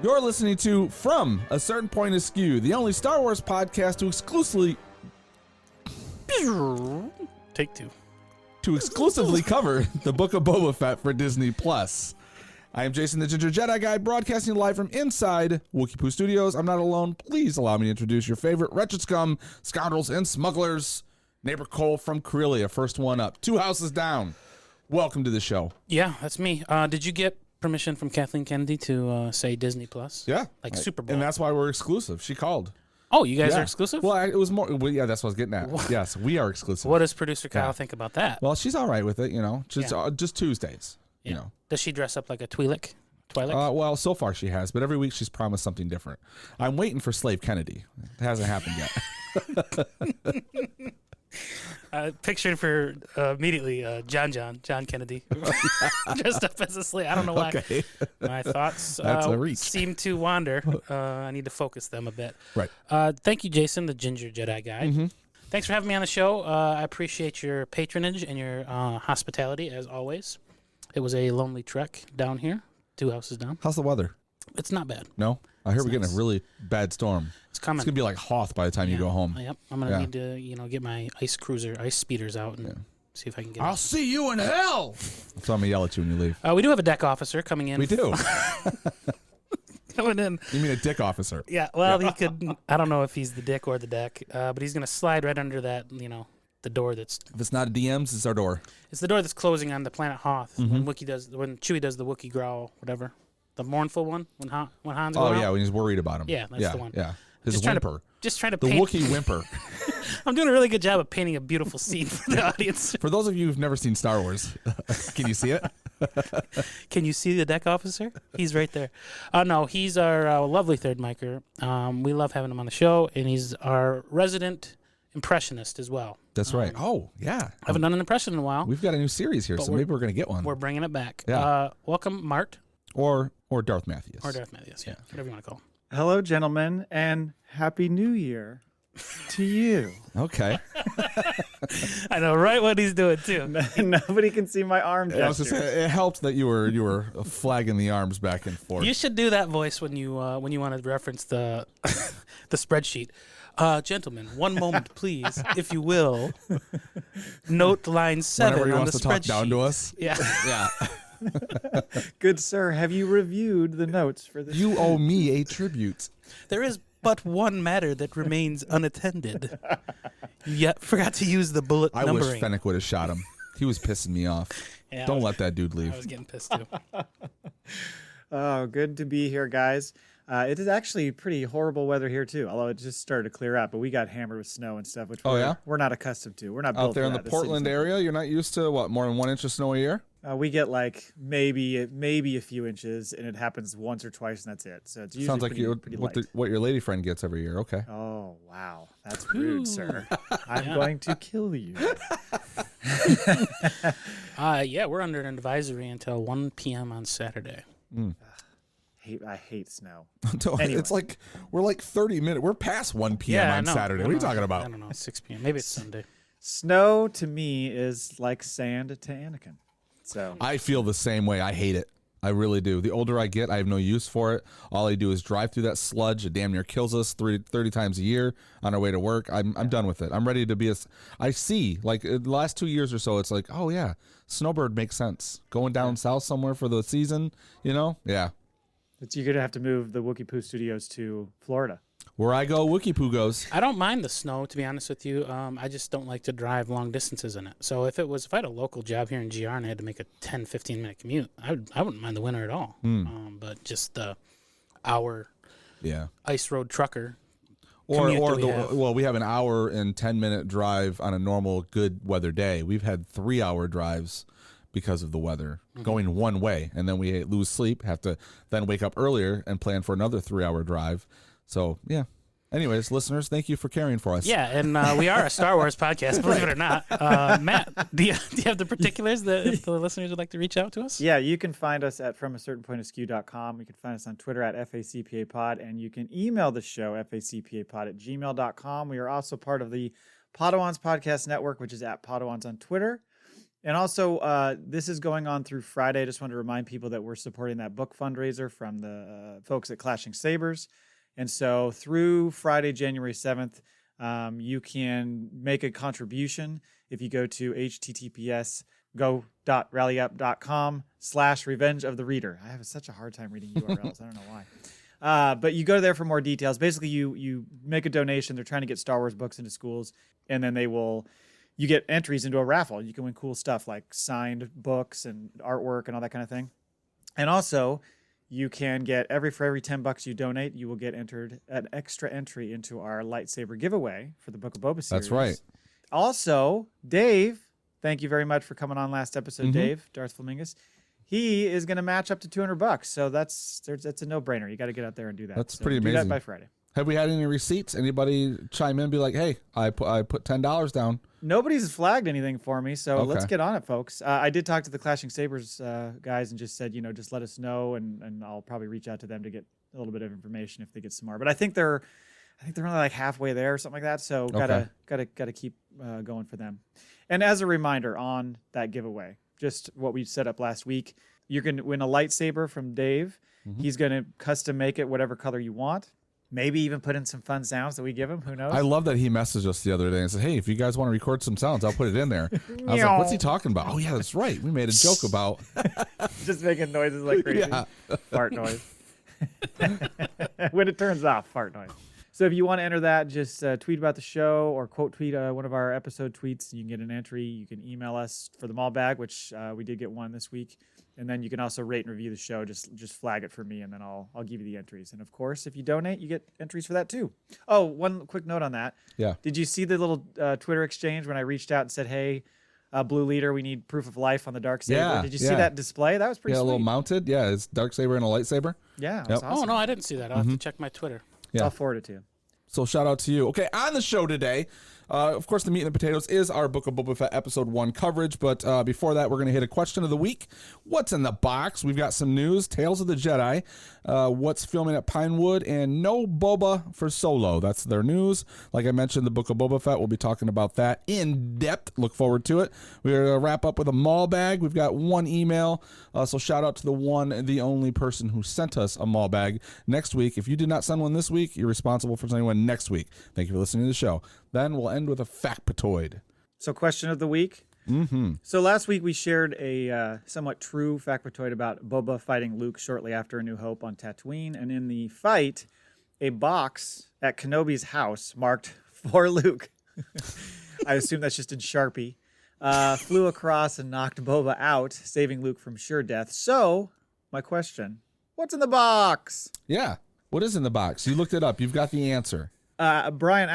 You're listening to From a Certain Point Askew, the only Star Wars podcast to exclusively cover the Book of Boba Fett for Disney Plus. I am Jason the Ginger Jedi Guy, broadcasting live from inside Wookiee Studios. I'm not alone. Please allow me to introduce your favorite wretched scum, scoundrels, and smugglers. Neighbor Cole from Corellia, first one up, 2 houses down. Welcome to the show. Yeah, that's me. Did you get permission from Kathleen Kennedy to say Disney Plus? Yeah. Like Super Bowl. And that's why we're exclusive. She called. Oh, you guys are exclusive? Well, it was more. Well, yeah, that's what I was getting at. What? Yes, we are exclusive. What does producer Kyle think about that? Well, she's all right with it, you know. Just Tuesdays, you know. Does she dress up like a Twi'lek? Well, so far she has, but every week she's promised something different. I'm waiting for Slave Kennedy. It hasn't happened yet. Pictured for immediately John Kennedy dressed up as a slave. I don't know why. Okay. My thoughts seem to wander. I need to focus them a bit. Right. Thank you, Jason, the Ginger Jedi guy. Mm-hmm. Thanks for having me on the show. I appreciate your patronage and your hospitality, as always. It was a lonely trek down here, 2 houses down. How's the weather? It's not bad. No? I hear we're getting a really bad storm. It's coming. It's going to be like Hoth by the time you go home. Yep. I'm going to need to, get my ice speeders out and see if I can get I'll see you in hell! So I'm going to yell at you when you leave. We do have a deck officer coming in. We do. Coming in. You mean a dick officer? Yeah. Well, he could. I don't know if he's the dick or the deck, but he's going to slide right under that, the door that's... If it's not a DM's, it's our door. It's the door that's closing on the planet Hoth. Mm-hmm. When Chewie does the Wookiee growl, whatever. The mournful one when Han's going out. Yeah, when he's worried about him. Yeah, that's the one. Yeah, his whimper. Just trying to the paint... Wookiee whimper. I'm doing a really good job of painting a beautiful scene for the audience. For those of you who've never seen Star Wars, can you see it? Can you see the deck officer? He's right there. No, he's our lovely third micer. We love having him on the show, and he's our resident impressionist as well. That's right. Oh, yeah. I haven't done an impression in a while. We've got a new series here, so maybe we're going to get one. We're bringing it back. Yeah. Welcome, Mart. Or Darth Matthews. Or Darth Matthews, yeah. Whatever you want to call him. Hello, gentlemen, and Happy New Year to you. Okay. I know right what he's doing, too. Nobody can see my arm gestures. It helped that you were flagging the arms back and forth. You should do that voice when you want to reference the the spreadsheet. Gentlemen, one moment, please, if you will. Note line 7 Whenever he on wants the to spreadsheet. talk down to us. Yeah. Yeah. Good sir, have you reviewed the notes for this? You owe me a tribute. There is but one matter that remains unattended. You forgot to use the bullet numbering. I wish Fennec would have shot him. He was pissing me off. Yeah, Don't let that dude leave. I was getting pissed too. Oh, good to be here, guys. It is actually pretty horrible weather here too, although it just started to clear out. But we got hammered with snow and stuff, which we're not accustomed to. We're not built out there in the Portland area. You're not used to more than 1 inch of snow a year. We get like maybe a few inches, and it happens once or twice, and that's it. So it's usually sounds like pretty light. what your lady friend gets every year. Okay. Oh wow, that's rude, sir. I'm going to kill you. Yeah, we're under an advisory until 1 p.m. on Saturday. Mm. I hate snow. Anyway. It's like we're like 30 minutes. We're past 1 p.m. on Saturday. What are you talking about? I don't know. It's 6 p.m. Maybe it's Sunday. Snow to me is like sand to Anakin. So I feel the same way. I hate it. I really do. The older I get, I have no use for it. All I do is drive through that sludge. It damn near kills us 30 times a year on our way to work. I'm done with it. I'm ready to be I see, like, the last 2 years or so, it's like, oh, yeah, Snowbird makes sense. Going down south somewhere for the season, Yeah. You're going to have to move the Wookiee Poo Studios to Florida. Where I go, Wookiee Poo goes. I don't mind the snow, to be honest with you. I just don't like to drive long distances in it. So if I had a local job here in GR and I had to make a 10, 15-minute commute, I wouldn't mind the winter at all. But just the hour ice road trucker we have an hour and 10-minute drive on a normal good weather day. We've had 3-hour drives because of the weather going one way, and then we lose sleep, have to then wake up earlier and plan for another 3-hour drive. So yeah, Anyways, listeners, thank you for caring for us. Yeah, and we are a Star Wars podcast, believe it or not. Matt, do you have the particulars that if the listeners would like to reach out to us? Yeah, you can find us at FromACertainPointOfSkew.com. You can find us on Twitter at FACPAPod, and you can email the show, FACPAPod@gmail.com. We are also part of the Podawans Podcast Network, which is at Podawans on Twitter. And also, this is going on through Friday. I just want to remind people that we're supporting that book fundraiser from the folks at Clashing Sabers. And so through Friday, January 7th, you can make a contribution if you go to https://rallyup.com/revenge of the reader. I have such a hard time reading URLs. I don't know why. But you go there for more details. Basically, you make a donation. They're trying to get Star Wars books into schools, and then you get entries into a raffle. You can win cool stuff like signed books and artwork and all that kind of thing. And also, you can get for every $10 you donate, you will get entered an extra entry into our lightsaber giveaway for the Book of Boba series. That's right. Also, Dave, thank you very much for coming on last episode, Dave, Darth Flamingus. He is going to match up to $200, so that's a no-brainer. You got to get out there and do that. That's pretty amazing. Do that by Friday. Have we had any receipts? Anybody chime in and be like, hey, I put $10 down? Nobody's flagged anything for me, so let's get on it, folks. I did talk to the Clashing Sabers guys and just said, just let us know, and I'll probably reach out to them to get a little bit of information if they get some more. But I think they're only like halfway there or something like that, so gotta keep going for them. And as a reminder on that giveaway, just what we set up last week, you can win a lightsaber from Dave. He's going to custom make it whatever color you want. Maybe even put in some fun sounds that we give him. Who knows? I love that he messaged us the other day and said, hey, if you guys want to record some sounds, I'll put it in there. I was like, what's he talking about? Oh, yeah, that's right. We made a joke about. Just making noises like crazy. Yeah. Fart noise. When it turns off, fart noise. So if you want to enter that, just tweet about the show or quote tweet one of our episode tweets. You can get an entry. You can email us for the Maul Bag, which we did get one this week. And then you can also rate and review the show. Just flag it for me, and then I'll give you the entries. And of course, if you donate, you get entries for that too. Oh, one quick note on that. Yeah. Did you see the little Twitter exchange when I reached out and said, "Hey, Blue Leader, we need proof of life on the darksaber"? Yeah. Did you see that display? That was pretty sweet. A little mounted. Yeah, it's darksaber and a lightsaber. Yeah. Yep. Awesome. Oh no, I didn't see that. I'll have to check my Twitter. Yeah. I'll forward it to you. So shout out to you. Okay, on the show today, of course, the meat and the potatoes is our Book of Boba Fett Episode 1 coverage. But before that, we're going to hit a question of the week. What's in the box? We've got some news, Tales of the Jedi, what's filming at Pinewood, and no Boba for Solo. That's their news. Like I mentioned, the Book of Boba Fett, we'll be talking about that in depth. Look forward to it. We're going to wrap up with a Maul Bag. We've got one email. So shout out to the one and the only person who sent us a Maul Bag next week. If you did not send one this week, you're responsible for sending one next week. Thank you for listening to the show. Then we'll end with a FACPAtoid. So question of the week. So last week we shared a somewhat true FACPAtoid about Boba fighting Luke shortly after A New Hope on Tatooine. And in the fight, a box at Kenobi's house marked for Luke, I assume that's just in Sharpie, flew across and knocked Boba out, saving Luke from sure death. So my question, what's in the box? Yeah. What is in the box? You looked it up. You've got the answer. Brian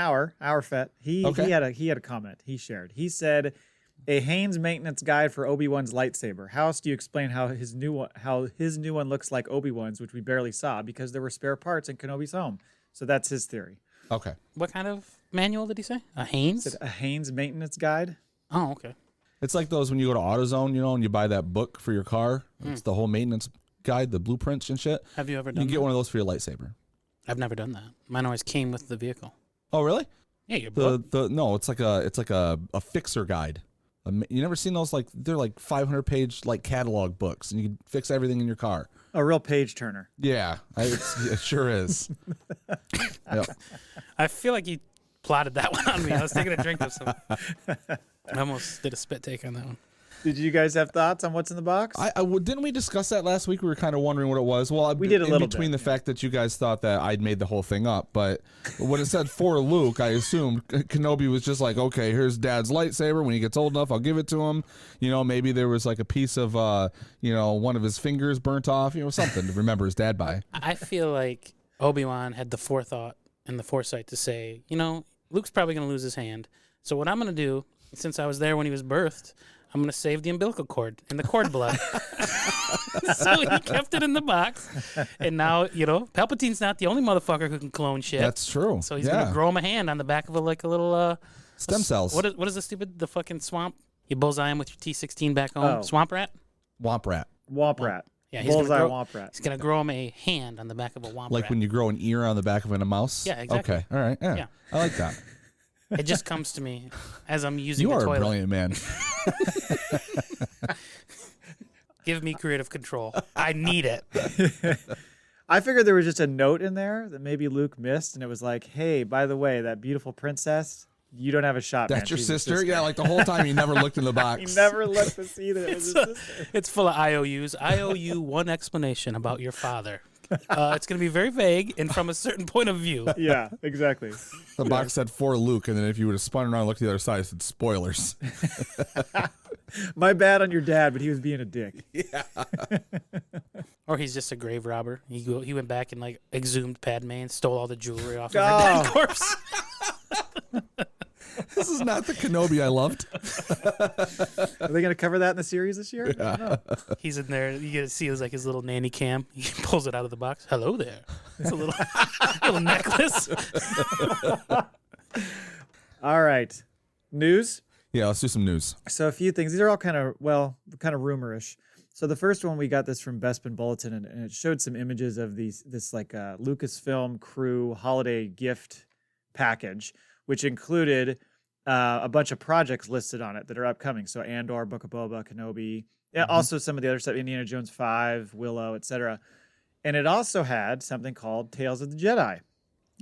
Fett, he had a comment he shared. He said, a Haynes maintenance guide for Obi-Wan's lightsaber. How else do you explain how his new one looks like Obi-Wan's, which we barely saw because there were spare parts in Kenobi's home? So that's his theory. Okay. What kind of manual did he say? A Haynes? A Haynes maintenance guide. Oh, okay. It's like those when you go to AutoZone, and you buy that book for your car. It's the whole maintenance guide, the blueprints and shit. Have you ever done that? You can get that? one of those for your lightsaber. I've never done that. Mine always came with the vehicle. Oh, really? Yeah, your book. No, it's like a fixer guide. You never seen those? They're like 500-page catalog books, and you can fix everything in your car. A real page turner. Yeah, it sure is. Yep. I feel like you plotted that one on me. I was taking a drink of some. I almost did a spit take on that one. Did you guys have thoughts on what's in the box? Didn't we discuss that last week? We were kind of wondering what it was. Well, we did a little bit. Between the fact that you guys thought that I'd made the whole thing up, but when it said for Luke, I assumed Kenobi was just like, okay, here's Dad's lightsaber. When he gets old enough, I'll give it to him. Maybe there was like a piece of, one of his fingers burnt off, something to remember his dad by. I feel like Obi-Wan had the forethought and the foresight to say, Luke's probably going to lose his hand. So what I'm going to do, since I was there when he was birthed, I'm going to save the umbilical cord and the cord blood. So he kept it in the box. And now, Palpatine's not the only motherfucker who can clone shit. That's true. So he's going to grow him a hand on the back of a little... stem cells. What is the fucking swamp? You bullseye him with your T-16 back home. Swamp rat? Womp rat. Womp rat. Yeah, bullseye womp rat. He's going to grow him a hand on the back of a womp rat. Like when you grow an ear on the back of a mouse? Yeah, exactly. Okay, all right. Yeah. I like that. It just comes to me as I'm using You the are toilet. a brilliant man. Give me creative control. I need it. I figured there was just a note in there that maybe Luke missed, and it was like, hey, by the way, that beautiful princess, you don't have a shot, man. That's your She's a sister? Yeah, like the whole time you never looked in the box. He never looked to see that it was his sister. It's full of IOUs. I owe you one explanation about your father. It's going to be very vague and from a certain point of view. Yeah, exactly. The box said for Luke, and then if you would have spun around and looked to the other side, it said spoilers. My bad on your dad, but he was being a dick. Yeah. Or he's just a grave robber. He went back and like exhumed Padme and stole all the jewelry off of Oh. her dead corpse. This is not the Kenobi I loved. Are they going to cover that in the series this year? Yeah. I don't know. He's in there. You get to see his little nanny cam. He pulls it out of the box. Hello there. It's a little little necklace. All right. News? Yeah, let's do some news. So a few things. These are all kind of rumorish. So the first one, we got this from Bespin Bulletin, and it showed some images of this like Lucasfilm crew holiday gift package, which included a bunch of projects listed on it that are upcoming. So Andor, Book of Boba, Kenobi, also some of the other stuff, Indiana Jones 5, Willow, etc. And it also had something called Tales of the Jedi.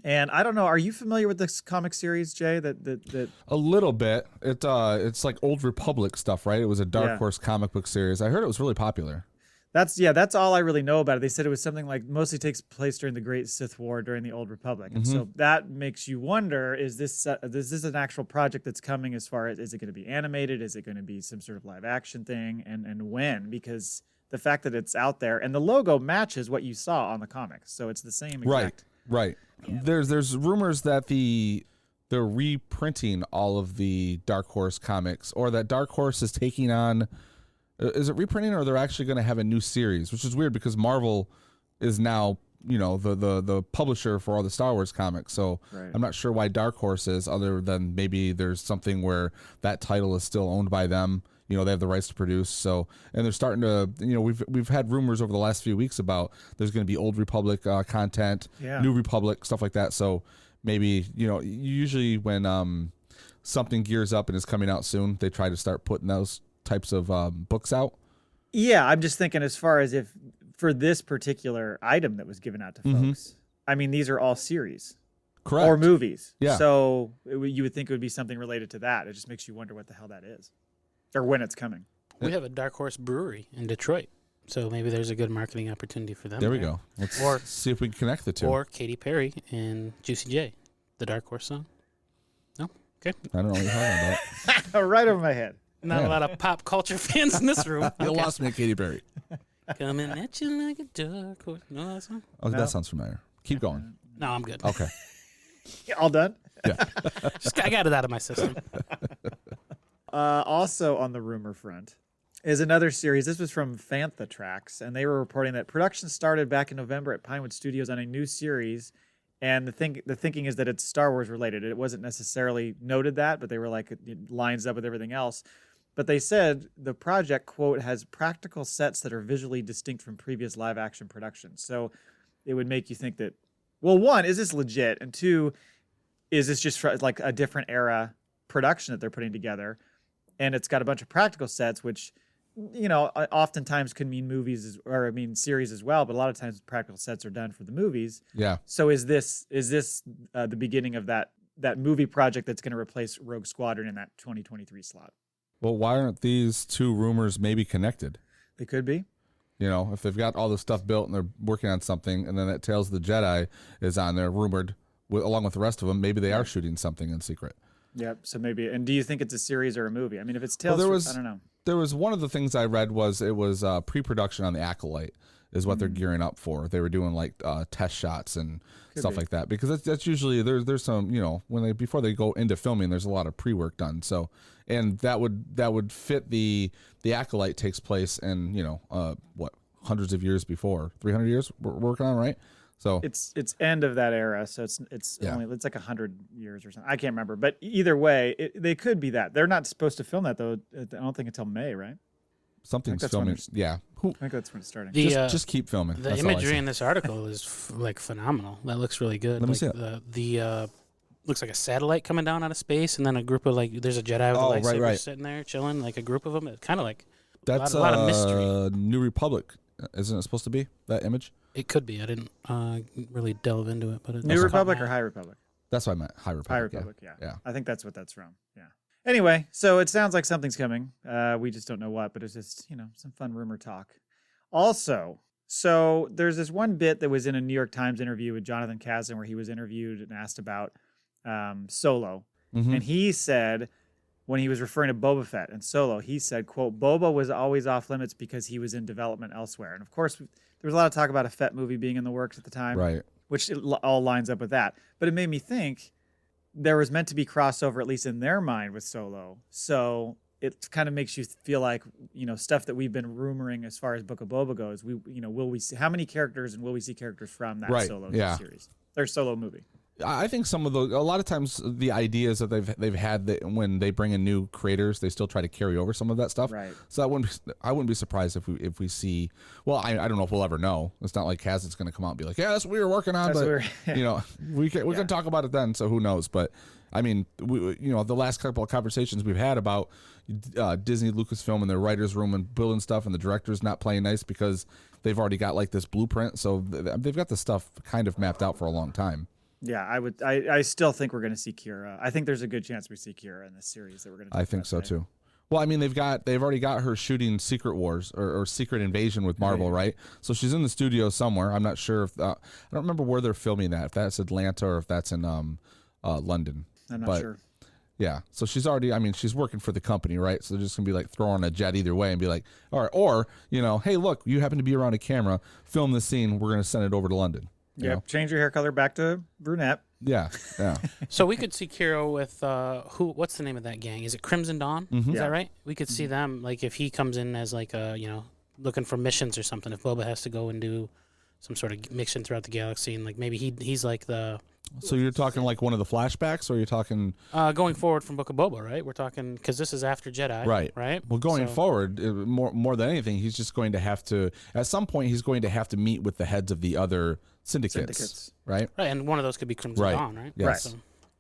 And I don't know, are you familiar with this comic series, Jay? That A little bit. It's like Old Republic stuff, right? It was a Dark Yeah. Horse comic book series. I heard it was really popular. That's all I really know about it. They said it was something like mostly takes place during the Great Sith War during the Old Republic, and so that makes you wonder: is this an actual project that's coming? As far as, is it going to be animated? Is it going to be some sort of live action thing? And when? Because the fact that it's out there and the logo matches what you saw on the comics, so it's the same exact. Right. There's rumors that they're reprinting all of the Dark Horse comics, or that Dark Horse is taking on. Is it reprinting, or they're actually going to have a new series? Which is weird because Marvel is now, the publisher for all the Star Wars comics. So Right. I'm not sure why Dark Horse is, other than maybe there's something where that title is still owned by them. They have the rights to produce. So, and they're starting to, we've had rumors over the last few weeks about there's going to be Old Republic content, New Republic, stuff like that. So maybe, usually when something gears up and is coming out soon, they try to start putting those types of books out. Yeah, I'm just thinking as far as if for this particular item that was given out to folks. I mean, these are all series. Correct. Or movies. Yeah. So you would think it would be something related to that. It just makes you wonder what the hell that is. Or when it's coming. We have a Dark Horse brewery in Detroit, so maybe there's a good marketing opportunity for them. There we go. Let's see if we can connect the two. Or Katy Perry and Juicy J, the Dark Horse song. No? Okay. I don't know what you're talking about. Right over my head. Not a lot of pop culture fans in this room. You lost me at Katy Perry. Coming at you like a dark horse. No, that song? Oh, No. that sounds familiar. Keep going. No, I'm good. Okay. All done? I got it out of my system. Also on the rumor front is another series. This was from Fantha Tracks, and they were reporting that production started back in November at Pinewood Studios on a new series. And the thinking is that it's Star Wars related. It wasn't necessarily noted that, but they were like, it lines up with everything else. But they said the project, quote, has practical sets that are visually distinct from previous live action productions. So it would make you think that, well, one, is this legit? And two, is this just like a different era production that they're putting together? And it's got a bunch of practical sets, which, oftentimes can mean series as well. But a lot of times practical sets are done for the movies. Yeah. So is this the beginning of that movie project that's going to replace Rogue Squadron in that 2023 slot? Well, why aren't these two rumors maybe connected? They could be. If they've got all this stuff built and they're working on something, and then that Tales of the Jedi is on there, rumored, along with the rest of them, maybe they are shooting something in secret. Yep. So maybe. And do you think it's a series or a movie? I mean, if it's Tales, I don't know. There was one of the things I read was it was pre-production on the Acolyte is what they're gearing up for. They were doing like test shots and stuff like that, because that's usually there's some before they go into filming, there's a lot of pre-work done. So, and that would fit the Acolyte takes place in hundreds of years before, 300 years we're working on, right? So it's end of that era, so it's only it's like 100 years or something. I can't remember, but either way, they could be that. They're not supposed to film that though. I don't think until May, right? something's that's when filming. Yeah. I think that's when it's starting. Just keep filming. The That's all I imagery say. in this article is like phenomenal. That looks really good. Let me like see it. The looks like a satellite coming down out of space, and then a group of like there's a Jedi with a lightsaber sitting there chilling, like a group of them. It's kind of like that's a lot of mystery. New Republic, isn't it supposed to be that image? It could be. I didn't really delve into it, but it's New Republic or High Republic? That's what I meant. High Republic. High Republic. Yeah. I think that's what that's from. Yeah. Anyway, so it sounds like something's coming. We just don't know what, but it's just some fun rumor talk. Also, so there's this one bit that was in a New York Times interview with Jonathan Kasdan where he was interviewed and asked about Solo. Mm-hmm. And he said, when he was referring to Boba Fett and Solo, he said, quote, Boba was always off limits because he was in development elsewhere. And of course, there was a lot of talk about a Fett movie being in the works at the time, right? Which all lines up with that. But it made me think there was meant to be crossover, at least in their mind, with Solo. So it kind of makes you feel like, stuff that we've been rumoring as far as Book of Boba goes. Will we see how many characters and will we see characters from that Solo series or Solo movie? I think a lot of times the ideas that they've had that when they bring in new creators, they still try to carry over some of that stuff. Right. So I wouldn't be surprised if we see. Well, I don't know if we'll ever know. It's not like Kasdan's going to come out and be like, yeah, that's what we were working on, we can talk about it then. So who knows? But I mean, the last couple of conversations we've had about Disney, Lucasfilm, and their writers' room and building stuff, and the directors not playing nice because they've already got like this blueprint. So they've got the stuff kind of mapped out for a long time. Yeah, I still think we're going to see Kira. I think there's a good chance we see Kira in this series that we're going to. I think so too. Well, I mean, they've already got her shooting Secret Wars or Secret Invasion with Marvel, right? So she's in the studio somewhere. I'm not sure if I don't remember where they're filming that. If that's Atlanta or if that's in London. I'm not sure. Yeah, so she's already. I mean, she's working for the company, right? So they're just gonna be like throwing a jet either way and be like, all right, or hey, look, you happen to be around a camera, film this scene. We're gonna send it over to London. Yep. Change your hair color back to brunette. Yeah. So we could see Kira with what's the name of that gang? Is it Crimson Dawn? Mm-hmm. Is that right? We could see them like if he comes in as like looking for missions or something. If Boba has to go and do some sort of mission throughout the galaxy, and like maybe he's like the. So you're talking like one of the flashbacks, or you're talking going forward from Book of Boba, right? We're talking because this is after Jedi, right? Well, going forward, more than anything, he's just going to have to at some point he's going to have to meet with the heads of the other syndicates. Right? Right, and one of those could be Crimson Dawn, right? Yes. So,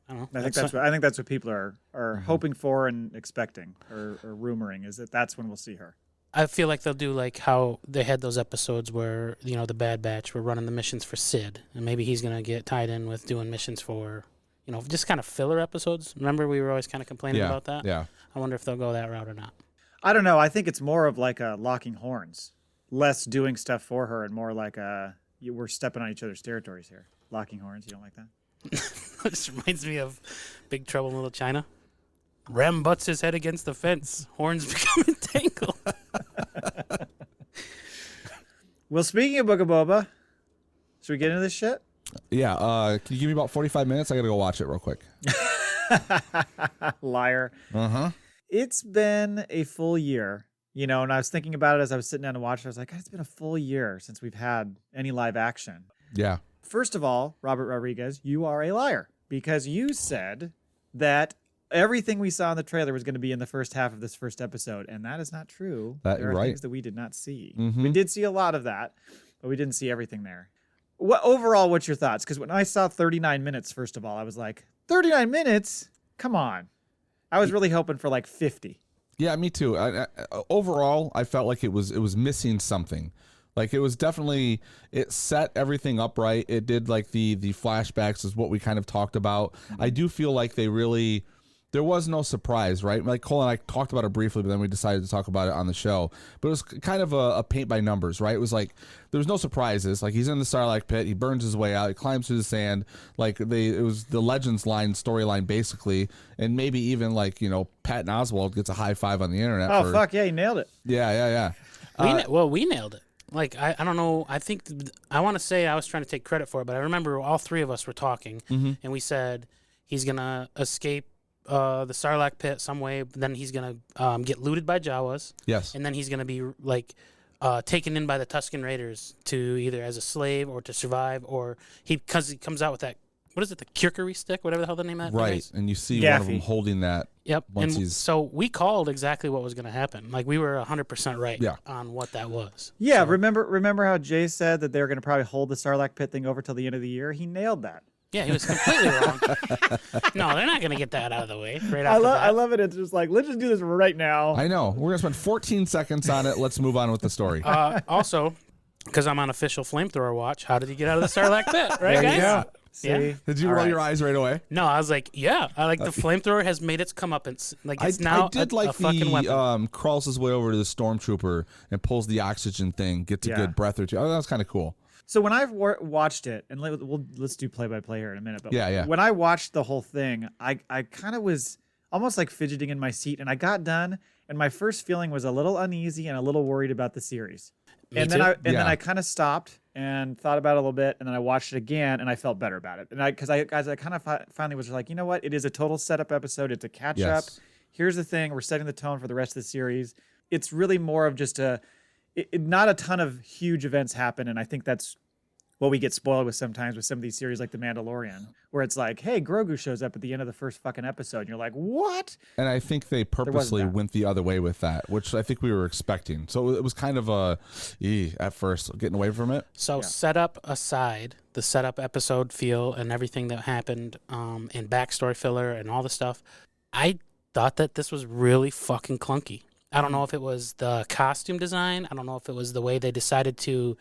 I don't know. I think that's what people are hoping for and expecting or rumoring is that's when we'll see her. I feel like they'll do like how they had those episodes where the Bad Batch were running the missions for Sid, and maybe he's gonna get tied in with doing missions for just kind of filler episodes. Remember we were always kind of complaining about that. Yeah. I wonder if they'll go that route or not. I don't know. I think it's more of like a locking horns, less doing stuff for her, and more like we're stepping on each other's territories here. Locking horns. You don't like that? This reminds me of Big Trouble in Little China. Rem butts his head against the fence. Horns become entangled. Well, speaking of Book of Boba, should we get into this shit? Yeah. Can you give me about 45 minutes? I got to go watch it real quick. Liar. Uh-huh. It's been a full year, and I was thinking about it as I was sitting down to watch it. I was like, God, it's been a full year since we've had any live action. Yeah. First of all, Robert Rodriguez, you are a liar because you said that everything we saw in the trailer was going to be in the first half of this first episode, and that is not true. There are things that we did not see. Mm-hmm. We did see a lot of that, but we didn't see everything there. Overall, what's your thoughts? Because when I saw 39 minutes, first of all, I was like, 39 minutes? Come on. I was really hoping for like 50. Yeah, me too. Overall, I felt like it was missing something. Like it was definitely, it set everything up right. It did like the flashbacks is what we kind of talked about. Mm-hmm. I do feel like there was no surprise, right? Like Cole and I talked about it briefly, but then we decided to talk about it on the show. But it was kind of a paint by numbers, right? It was like there was no surprises. Like he's in the Sarlacc pit, he burns his way out, he climbs through the sand. Like it was the Legends storyline basically, and maybe even like Patton Oswalt gets a high five on the internet. Oh fuck yeah, he nailed it. Yeah. We nailed it. Like I don't know. I think I want to say I was trying to take credit for it, but I remember all three of us were talking, and we said he's gonna escape the Sarlacc pit some way. Then he's gonna get looted by Jawas. Yes. And then he's gonna be like taken in by the Tusken Raiders to either as a slave or to survive, or because he comes out with that. What is it? The Kukri stick, whatever the hell the name of that thing is. And you see one of them holding that. Yep. So we called exactly what was going to happen. Like we were 100% right on what that was. Yeah. So. Remember how Jay said that they were going to probably hold the Sarlacc pit thing over till the end of the year? He nailed that. Yeah, he was completely wrong. No, they're not going to get that out of the way right I off the bat. love it. It's just like, let's just do this right now. I know. We're going to spend 14 seconds on it. Let's move on with the story. Also, because I'm on official flamethrower watch, how did he get out of the Sarlacc pit? Right, There guys? you go. See? Yeah. Did you roll your eyes right away? No, I was like, yeah. I like the flamethrower has made its comeuppance. Like it's I now did a like fucking weapon. crawls his way over to the stormtrooper and pulls the oxygen thing, gets a good breath or two. Oh, that was kind of cool. So when I've watched it, and let's do play-by-play here in a minute, but Yeah. when I watched the whole thing, I kind of was almost like fidgeting in my seat, and I got done, and my first feeling was a little uneasy and a little worried about the series. Me too. Then I kind of stopped and thought about it a little bit, and then I watched it again, and I felt better about it. And I kind of finally was like, you know what? It is a total setup episode. It's a catch up. Here's the thing: we're setting the tone for the rest of the series. It's really more of just not a ton of huge events happen, and I think that's what we get spoiled with sometimes with some of these series like The Mandalorian, where it's like, hey, Grogu shows up at the end of the first fucking episode, and you're like, what? And I think they purposely went the other way with that, which I think we were expecting. So it was kind of at first, getting away from it. So setup aside, the setup episode feel and everything that happened and backstory filler and all the stuff, I thought that this was really fucking clunky. I don't know if it was the costume design. I don't know if it was the way they decided to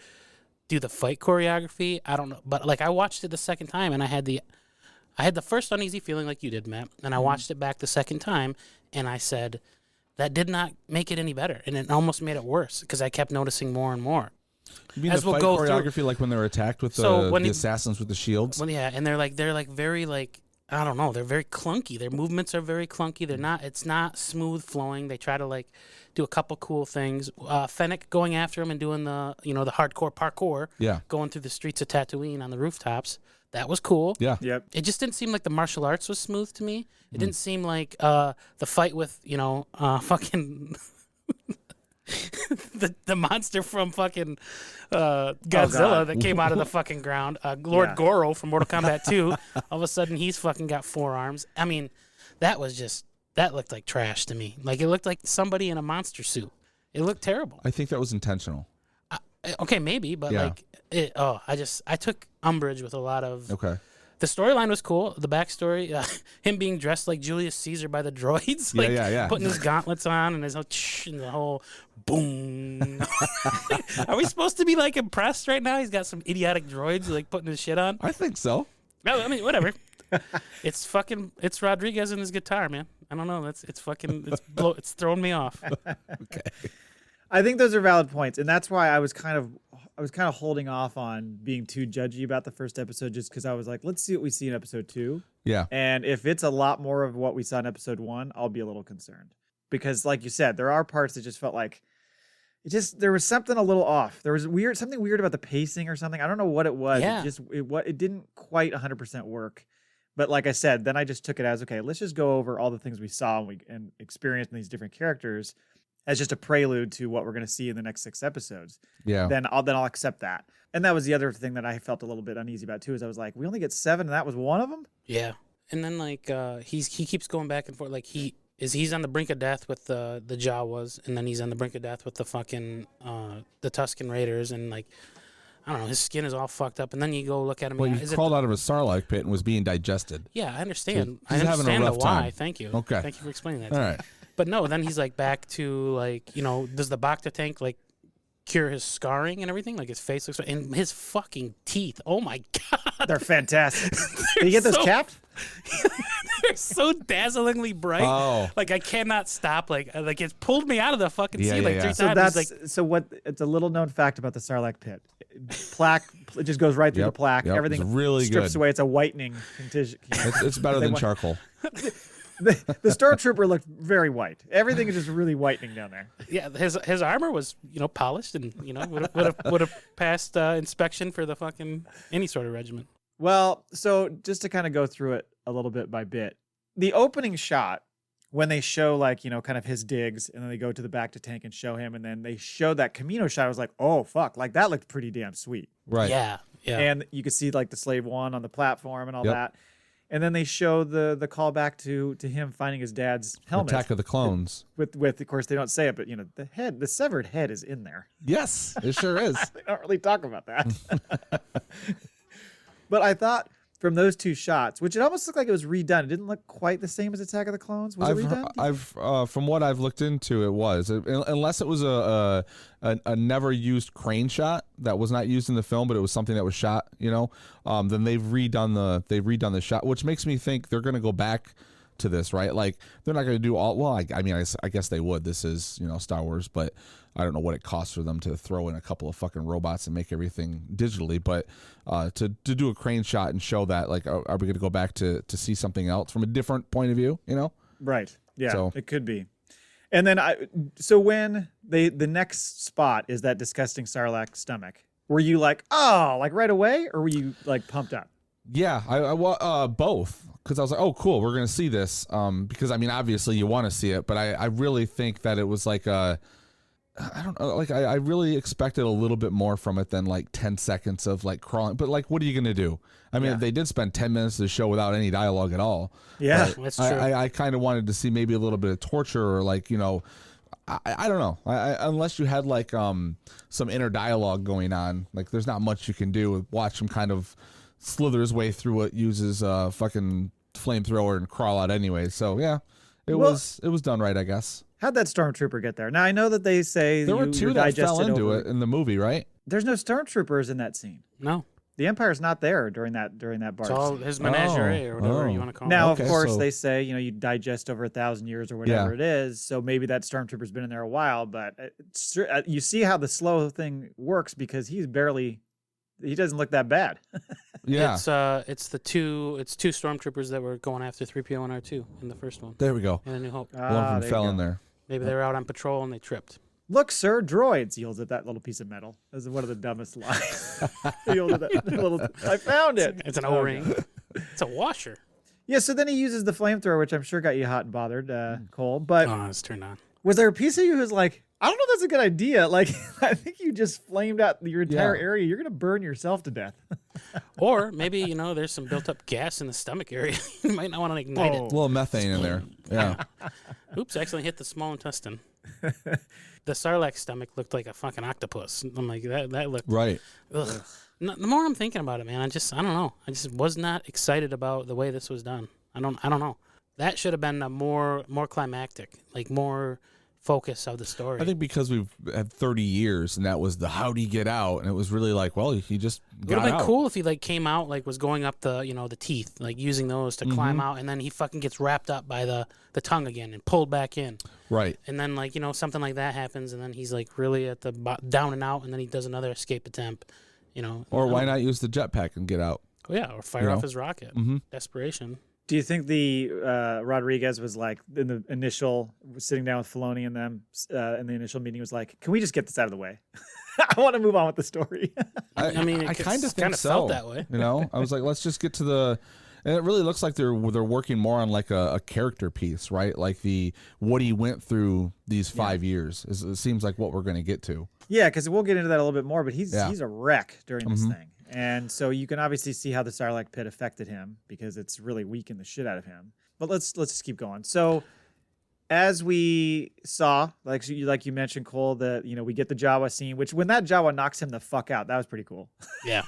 do the fight choreography. I don't know, but like I watched it the second time and I had the first uneasy feeling like you did, Matt, and I watched it back the second time and I said that did not make it any better, and it almost made it worse because I kept noticing more and more. You mean As the we'll fight go choreography, through, like when they're attacked with So when the he- assassins with the shields? Well, yeah, and they're very like I don't know, they're very clunky. Their movements are very clunky. It's not smooth flowing. They try to like do a couple cool things. Fennec going after him and doing the hardcore parkour. Yeah. Going through the streets of Tatooine on the rooftops. That was cool. Yeah. Yep. It just didn't seem like the martial arts was smooth to me. It didn't seem like the fight with, fucking the monster from fucking Godzilla that came out of the fucking ground. Lord Goro from Mortal Kombat 2. All of a sudden he's fucking got forearms. I mean, that looked like trash to me. Like it looked like somebody in a monster suit. It looked terrible. I think that was intentional. Okay, maybe, but I took umbrage with a lot of. Okay. The storyline was cool. The backstory, him being dressed like Julius Caesar by the droids, like yeah. putting his gauntlets on and his whole and the whole boom. Are we supposed to be like impressed right now? He's got some idiotic droids like putting his shit on. I think so. No, I mean whatever. It's Rodriguez and his guitar, man. I don't know. It's throwing me off. Okay. I think those are valid points, and that's why I was kind of holding off on being too judgy about the first episode, just because I was like, let's see what we see in episode 2. Yeah. And if it's a lot more of what we saw in episode 1, I'll be a little concerned, because like you said, there are parts that just felt like there was something a little off. There was something weird about the pacing or something. I don't know what it was. Yeah. It didn't quite 100% work. But like I said, then I just took it as, okay, let's just go over all the things we saw and experienced in these different characters as just a prelude to what we're going to see in the next 6 episodes. Yeah. Then I'll accept that. And that was the other thing that I felt a little bit uneasy about too, is I was like, we only get 7 and that was one of them? Yeah. And then like he keeps going back and forth. Like he's on the brink of death with the Jawas, and then he's on the brink of death with the fucking the Tusken Raiders, and like I don't know, his skin is all fucked up. And then you go look at him. Well, he crawled out of a Sarlacc pit and was being digested. Yeah, I understand. So I he's having a understand the rough why. time. Thank you. Okay. Thank you for explaining that. All to me. right. But no, then he's like back to like, does the bacta tank like cure his scarring and everything? Like his face looks, and his fucking teeth. Oh my god, They're fantastic. Did you get those capped? They're so dazzlingly bright. Oh. Like I cannot stop. Like it's pulled me out of the fucking seat like 3 So times. it's a little known fact about the Sarlacc pit. Plaque, it just goes right through the plaque. Yep, Everything it's really strips good. away. It's a whitening condition. It's better than charcoal. The stormtrooper looked very white. Everything is just really whitening down there. Yeah, his armor was polished and would have passed inspection for the fucking any sort of regiment. Well, so just to kind of go through it a little bit by bit, the opening shot when they show kind of his digs, and then they go to the bacta tank and show him, and then they show that Camino shot. I was like, oh fuck, like that looked pretty damn sweet. Right. Yeah. And you could see like the Slave One on the platform and all that. And then they show the callback to him finding his dad's helmet. Attack of the Clones. With of course they don't say it, but the severed head is in there. Yes, it sure is. They don't really talk about that. But I thought from those two shots, which it almost looked like it was redone. It didn't look quite the same as Attack of the Clones. Was it redone? From what I've looked into, it was, unless it was a never used crane shot that was not used in the film, but it was something that was shot. Then they've redone the shot, which makes me think they're going to go back to this, right? Like they're not going to do all. Well, I guess they would. This is Star Wars, but I don't know what it costs for them to throw in a couple of fucking robots and make everything digitally. But to do a crane shot and show that, like, are we going to go back to see something else from a different point of view? Right. Yeah. So, it could be. And then when the next spot is that disgusting Sarlacc stomach, were you like, oh, like right away, or were you like pumped up? Yeah, I both, because I was like, oh, cool, we're gonna see this. Because obviously you want to see it, but I really think that it was like I don't know, like I really expected a little bit more from it than like 10 seconds of like crawling. But like, what are you gonna do? They did spend 10 minutes of the show without any dialogue at all. Yeah, that's true. I kind of wanted to see maybe a little bit of torture, or like I don't know. Unless you had like some inner dialogue going on, like there's not much you can do. Watch him kind of slither his way through it, uses a fucking flamethrower and crawl out anyway. So yeah, it was done right, I guess. How'd that stormtrooper get there? Now I know that they say there were two that fell into it in the movie, right? There's no stormtroopers in that scene. No. The Empire's not there during that barge. It's all his menagerie or whatever you want to call it. Now, of course, they say you digest over 1,000 years or whatever it is. So maybe that stormtrooper's been in there a while. But you see how the slow thing works because he doesn't look that bad. Yeah, it's two stormtroopers that were going after 3PO and R2 in the first one. There we go. In A New Hope. One of them fell in there. Maybe they were out on patrol and they tripped. Look, sir, droids. He holds up that little piece of metal. This is one of the dumbest lines. He holds up that little. I found it. It's an O-ring. It's a washer. Yeah. So then he uses the flamethrower, which I'm sure got you hot and bothered, Cole. But it's turned on. Was there a piece of you who's like, I don't know if that's a good idea. Like, I think you just flamed out your entire area. You're gonna burn yourself to death. Or maybe there's some built-up gas in the stomach area. You might not want to ignite it. A little methane in there. Yeah. Oops! Accidentally hit the small intestine. The Sarlacc stomach looked like a fucking octopus. I'm like, that looked right. Ugh. No, the more I'm thinking about it, man, I don't know. I just was not excited about the way this was done. I don't know. That should have been a more climactic, like more focus of the story. I think because we've had 30 years and that was the how'd he get out, and it was really like, well, he just got out. It would have been cool if he like came out, like was going up the the teeth, like using those to climb out, and then he fucking gets wrapped up by the tongue again and pulled back in. Right. And then like something like that happens, and then he's like really at the down and out, and then he does another escape attempt. Or why not use the jetpack and get out? Oh yeah, or fire off his rocket. Desperation. Do you think the Rodriguez was like in the initial sitting down with Filoni and them in the initial meeting was like, can we just get this out of the way? I want to move on with the story. I kind of think so. Felt that way. I was like, let's just get to the. And it really looks like they're working more on like a character piece, right? Like what he went through these 5 years. It seems like what we're going to get to. Yeah, because we'll get into that a little bit more. But he's a wreck during this thing. And so you can obviously see how the Sarlacc pit affected him because it's really weakened the shit out of him. But let's just keep going. So as we saw, like you mentioned, Cole, we get the Jawa scene, which when that Jawa knocks him the fuck out, that was pretty cool. Yeah.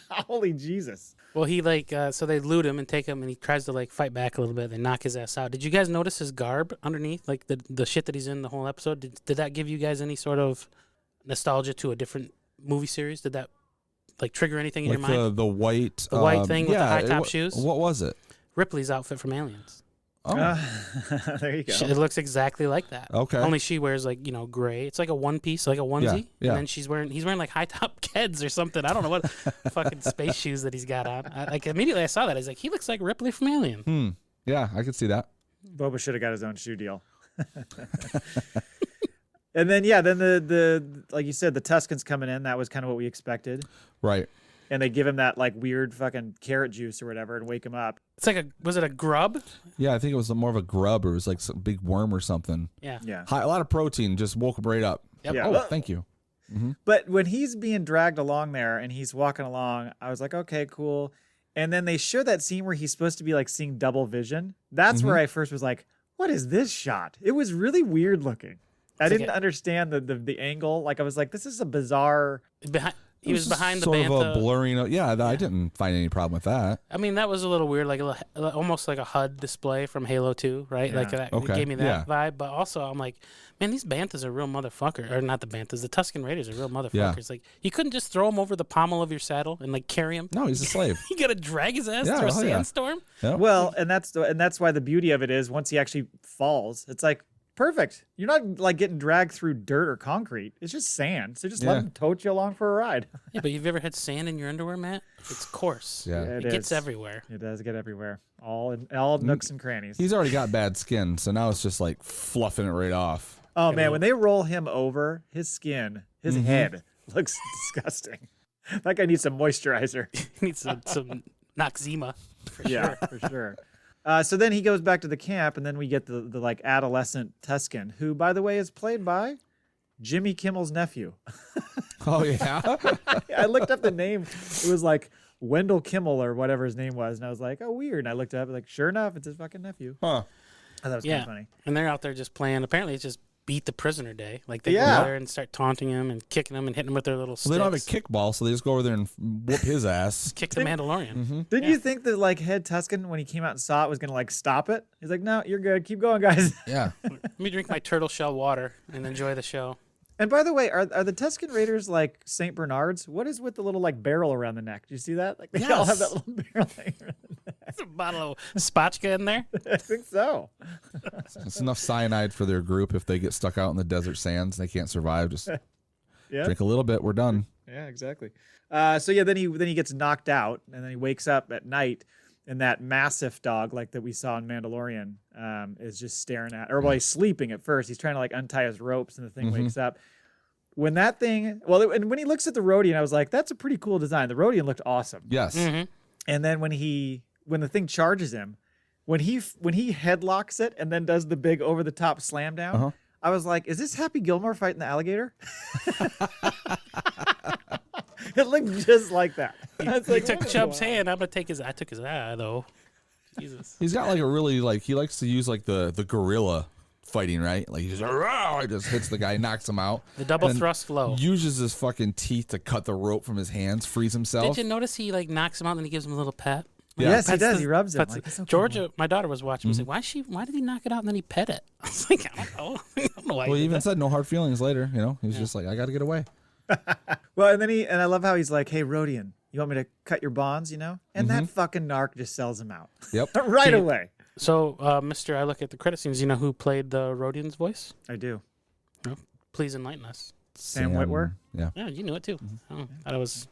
Holy Jesus. Well, he so they loot him and take him, and he tries to like fight back a little bit. They knock his ass out. Did you guys notice his garb underneath, like the shit that he's in the whole episode? Did that give you guys any sort of nostalgia to a different movie series? Did that like trigger anything in your mind? The white thing with the high top shoes. What was it? Ripley's outfit from Aliens. Oh, there you go. It looks exactly like that. Okay. Only she wears like gray. It's like a one piece, like a onesie. Yeah. And then he's wearing like high top Keds or something. I don't know what fucking space shoes that he's got on. Immediately I saw that. I was like, he looks like Ripley from Alien. Yeah, I could see that. Boba should have got his own shoe deal. And then the like you said, the Tuskens coming in. That was kind of what we expected. Right. And they give him that like weird fucking carrot juice or whatever and wake him up. It's like was it a grub? Yeah, I think it was more of a grub, or it was like some big worm or something. Yeah. A lot of protein, just woke him right up. Yep. Yeah. Oh, thank you. But when he's being dragged along there and he's walking along, I was like, okay, cool. And then they show that scene where he's supposed to be like seeing double vision. That's where I first was like, what is this shot? It was really weird looking. I didn't understand the angle. Like I was like, this is a bizarre. He was behind the sort bantha. of a blurring. I didn't find any problem with that. I mean, that was a little weird, like almost like a HUD display from Halo 2, right? Yeah. Like that, it gave me that vibe. But also, I'm like, man, these banthas are real motherfuckers. Or not the banthas, the Tusken Raiders are real motherfuckers. Yeah. Like, you couldn't just throw him over the pommel of your saddle and like carry him. No, he's a slave. You got to drag his ass Yeah, through a oh, yeah. sandstorm. Yeah. Well, and that's why the beauty of it is once he actually falls, it's like perfect. You're not like getting dragged through dirt or concrete. It's just sand. So just let him tote you along for a ride. Yeah, but you've ever had sand in your underwear, Matt? It's coarse. Yeah. It gets everywhere. It does get everywhere. All nooks and crannies. He's already got bad skin, so now it's just like fluffing it right off. Oh man, when they roll him over, his skin, his head looks disgusting. That guy needs some moisturizer. He needs some Noxzema. For sure. So then he goes back to the camp, and then we get the like adolescent Tusken, who, by the way, is played by Jimmy Kimmel's nephew. Oh yeah. I looked up the name. It was like Wendell Kimmel or whatever his name was, and I was like, oh, weird. And I looked it up, like, sure enough, it's his fucking nephew. Huh. I thought it was kind of funny. And they're out there just playing. Apparently, it's just beat the prisoner day. Like they go there and start taunting him and kicking him and hitting him with their little sticks. Well, they don't have a kickball, so they just go over there and whoop his ass. Kick the Mandalorian. Didn't you think that like head Tusken, when he came out and saw it, was gonna like stop it? He's like, no, you're good. Keep going, guys. Yeah. Let me drink my turtle shell water and enjoy the show. And by the way, are the Tusken Raiders like Saint Bernards? What is with the little like barrel around the neck? Do you see that? Like they all have that little barrel thing around the neck. There's a bottle of spotchka in there. I think so. It's enough cyanide for their group if they get stuck out in the desert sands. They can't survive. Just drink a little bit. We're done. Yeah, exactly. So yeah, then he gets knocked out, and then he wakes up at night, and that massive dog like that we saw in Mandalorian is just staring at. Or well, he's sleeping at first. He's trying to like untie his ropes, and the thing wakes up. When that thing, and when he looks at the Rodian, I was like, that's a pretty cool design. The Rodian looked awesome. Yes. And then when the thing charges him, when he headlocks it and then does the big over the top slam down, I was like, is this Happy Gilmore fighting the alligator? It looked just like that. He took Chubb's hand. I'm gonna take his. I took his eye though. Jesus. He's got like a really like he likes to use like the gorilla fighting, right? Like he just hits the guy, knocks him out. The double thrust flow. Uses his fucking teeth to cut the rope from his hands, frees himself. Did you notice he like knocks him out and then he gives him a little pet? Yeah. Yes, he does. He rubs it. Like, so Georgia, my daughter was watching. Was like, why did he knock it out and then he pet it? I was like, I don't know. I don't know why. Well, he did even that. said no hard feelings later. You know, he's just like, I got to get away. Well, and then I love how he's like, hey, Rodian, you want me to cut your bonds, you know? And that fucking narc just sells him out. Yep. Right away. So, Mr. I look at the credit scenes. You know who played the Rodian's voice? I do. No? Please enlighten us. Sam Witwer? Yeah. Yeah, you knew it too. Oh, that was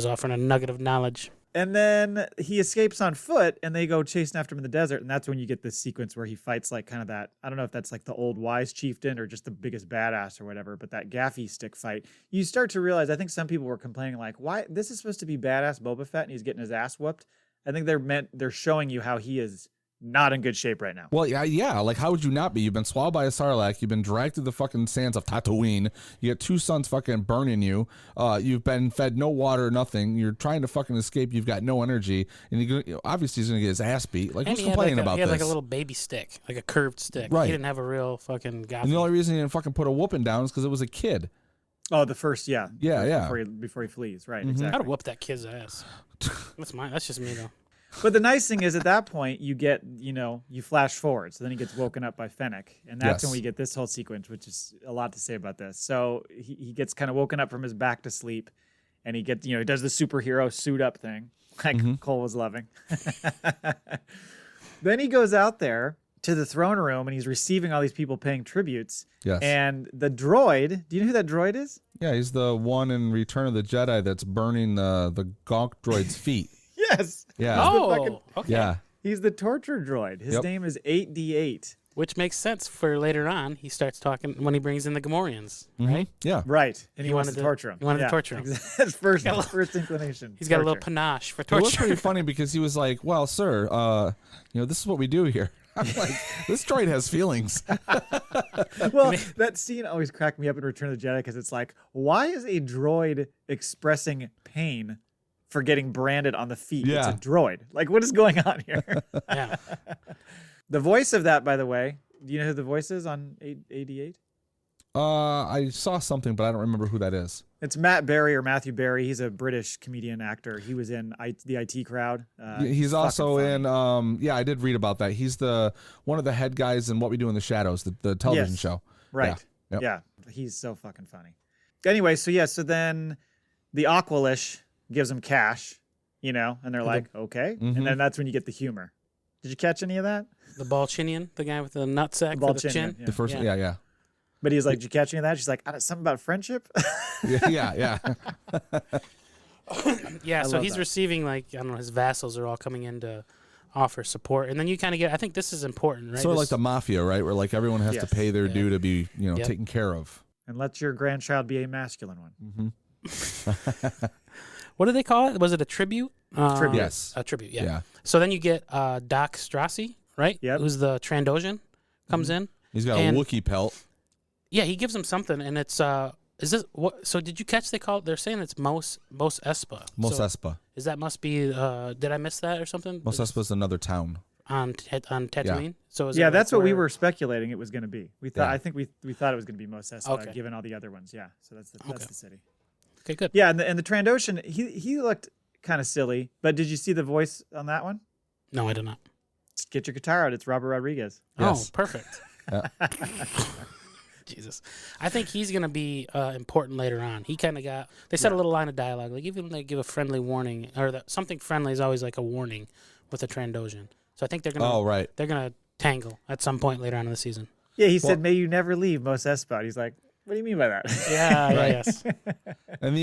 offering a nugget of knowledge. And then he escapes on foot, and they go chasing after him in the desert. And that's when you get this sequence where he fights like kind of that. I don't know if that's like the old wise chieftain or just the biggest badass or whatever, but that gaffy stick fight. You start to realize, I think some people were complaining like, why this is supposed to be badass Boba Fett and he's getting his ass whooped. I think they're showing you how he is not in good shape right now. Well, yeah. Like, how would you not be? You've been swallowed by a Sarlacc. You've been dragged through the fucking sands of Tatooine. You got two suns fucking burning you. You've been fed no water, nothing. You're trying to fucking escape. You've got no energy, and obviously he's gonna get his ass beat. Like, who's complaining about this? He had like a little baby stick, like a curved stick. Right. He didn't have a real fucking guy. And the only reason he didn't fucking put a whooping down is because it was a kid. Oh, the first, yeah. Before he flees, right? Exactly. I'd whoop that kid's ass. That's mine. That's just me though. But the nice thing is at that point you get, you flash forward. So then he gets woken up by Fennec. And that's when we get this whole sequence, which is a lot to say about this. So he gets kind of woken up from his back to sleep, and he gets, he does the superhero suit up thing like Cole was loving. Then he goes out there to the throne room and he's receiving all these people paying tributes. Yes. And the droid, do you know who that droid is? Yeah, he's the one in Return of the Jedi that's burning the Gonk droid's feet. Yes. Yeah. Oh, okay. Yeah. He's the torture droid. His name is 8D8. Which makes sense for later on. He starts talking when he brings in the Gamorreans, right? Yeah. Right. And he wants to torture him. He wanted to torture him. His first inclination. He's got a little panache for It was torture. pretty funny because he was like, well, sir, this is what we do here. I'm like, this droid has feelings. Well, that scene always cracked me up in Return of the Jedi because it's like, why is a droid expressing pain for getting branded on the feet? Yeah. It's a droid. Like, what is going on here? Yeah. The voice of that, by the way, do you know who the voice is on 88? I saw something, but I don't remember who that is. It's Matt Berry or Matthew Berry. He's a British comedian actor. He was in the IT Crowd. He's also in. I did read about that. He's one of the head guys in What We Do in the Shadows, the television show. Right. Yeah. Yep. Yeah. He's so fucking funny. Anyway, so then the Aqualish gives them cash, and they're like, okay. Mm-hmm. And then that's when you get the humor. Did you catch any of that? The Balchinian, the guy with the nutsack for the chin. Yeah. The first, yeah. But he's like, did you catch any of that? She's like, something about friendship. yeah. Yeah, so he's that. receiving his vassals are all coming in to offer support, and then you kind of get. I think this is important, right? Sort of like the mafia, right? Where like everyone has to pay their due to be, taken care of. And let your grandchild be a masculine one. Mm-hmm. What do they call it? Was it a tribute? Tribute. Yes. A tribute. Yeah. So then you get Doc Strassi, right? Yep. Who's the Trandoshan? Comes in. He's got a Wookiee pelt. Yeah, he gives him something, and it's is this what? So did you catch? They're saying it's Mos Espa. Mos Espa. Is that must be? Did I miss that or something? Mos Espa is another town on Tatooine. Yeah. So is that's what we were speculating it was going to be. We thought. Yeah. I think we thought it was going to be Mos Espa, Okay. given all the other ones. Yeah. So that's the city. Okay, good. Yeah, and the Trandoshan, he looked kind of silly. But did you see the voice on that one? No, I did not. Just get your guitar out. It's Robert Rodriguez. Yes. Oh, perfect. Jesus, I think he's gonna be important later on. He kind of got. They said a little line of dialogue, like even when they give a friendly warning, or something friendly is always like a warning with a Trandoshan. So I think they're gonna. Oh, right. They're gonna tangle at some point later on in the season. Yeah, he said, "May you never leave Mos Espa." He's like, "What do you mean by that?" Yeah, yes. And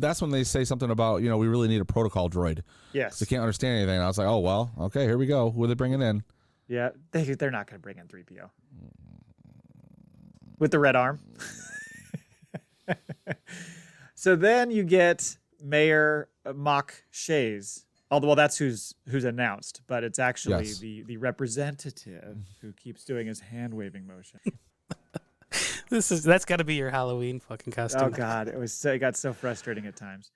that's when they say something about, we really need a protocol droid. Yes. They can't understand anything. And I was like, oh, well, okay, here we go. Who are they bringing in? Yeah, they're not going to bring in 3PO. With the red arm. So then you get Mayor Mock Shays. Although, well, that's who's announced, but it's actually the representative who keeps doing his hand-waving motion. That's got to be your Halloween fucking costume. Oh God, it got so frustrating at times.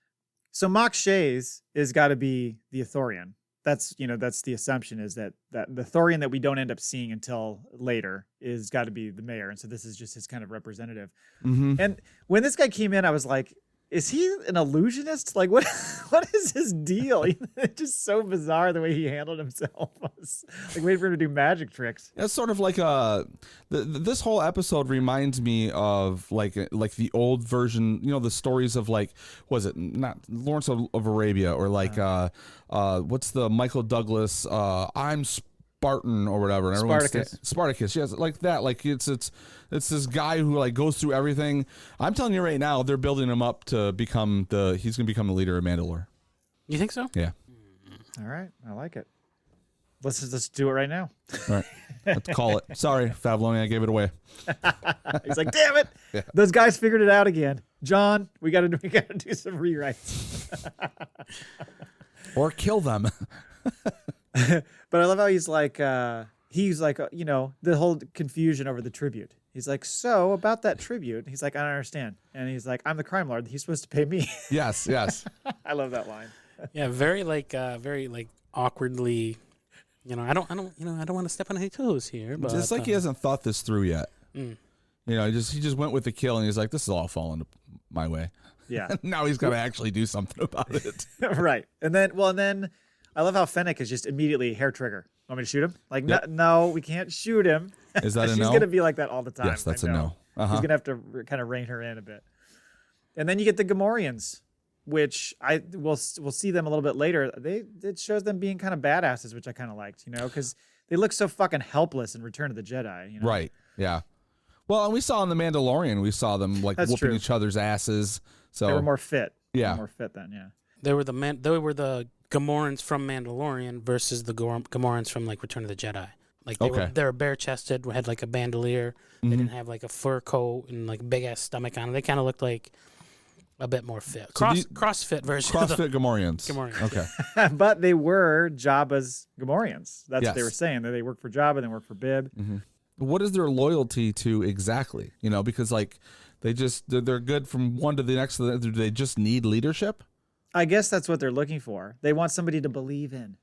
So Mock Shays is got to be the Ithorian. That's the assumption is that the Thorian that we don't end up seeing until later is got to be the mayor, and so this is just his kind of representative. Mm-hmm. And when this guy came in, I was like, is he an illusionist? Like, what is his deal? It's just so bizarre the way he handled himself. I was like waiting for him to do magic tricks. It's sort of like this whole episode reminds me of like the old version, the stories of was it not Lawrence of Arabia or what's the Michael Douglas I'm Spartan or whatever. And Spartacus. Yes, like that. Like it's this guy who goes through everything. I'm telling you right now, they're building him up to become he's going to become the leader of Mandalore. You think so? Yeah. All right, I like it. Let's do it right now. All right. Let's call it. Sorry, Favloni, I gave it away. He's like, damn it. Yeah. Those guys figured it out again. John, we got to do some rewrites. Or kill them. But I love how he's like, the whole confusion over the tribute. He's like, so about that tribute. He's like, I don't understand. And he's like, I'm the crime lord. He's supposed to pay me. Yes. I love that line. Yeah, very awkwardly. I don't want to step on any toes here. But It's like he hasn't thought this through yet. Mm. He just went with the kill, and he's like, this is all falling my way. Yeah. Now he's got to actually do something about it. Right. And then I love how Fennec is just immediately hair trigger. Want me to shoot him? Like, Yep. no, we can't shoot him. Is that a She's no? going to be like that all the time. Yes, that's I a know. no. Uh-huh. He's going to have to kind of rein her in a bit. And then you get the Gamorreans, which we'll see them a little bit later. It shows them being kind of badasses, which I kind of liked, because they look so fucking helpless in Return of the Jedi. Right. Yeah. Well, and we saw in The Mandalorian, we saw them That's whooping true. each other's asses. So They were more fit. Yeah. They were more fit then, yeah. They were the Gamorreans from Mandalorian versus the Gamorreans from Return of the Jedi. They were bare chested, had a bandolier. They didn't have a fur coat and big ass stomach on them. They kind of looked like a bit more fit. CrossFit version. CrossFit Gamorreans. Gamorreans. Okay. But they were Jabba's Gamorreans. That's what they Yes. were saying. That they work for Jabba, they work for Bib. Mm-hmm. What is their loyalty to exactly? Because they're good from one to the next. Do they just need leadership? I guess that's what they're looking for. They want somebody to believe in.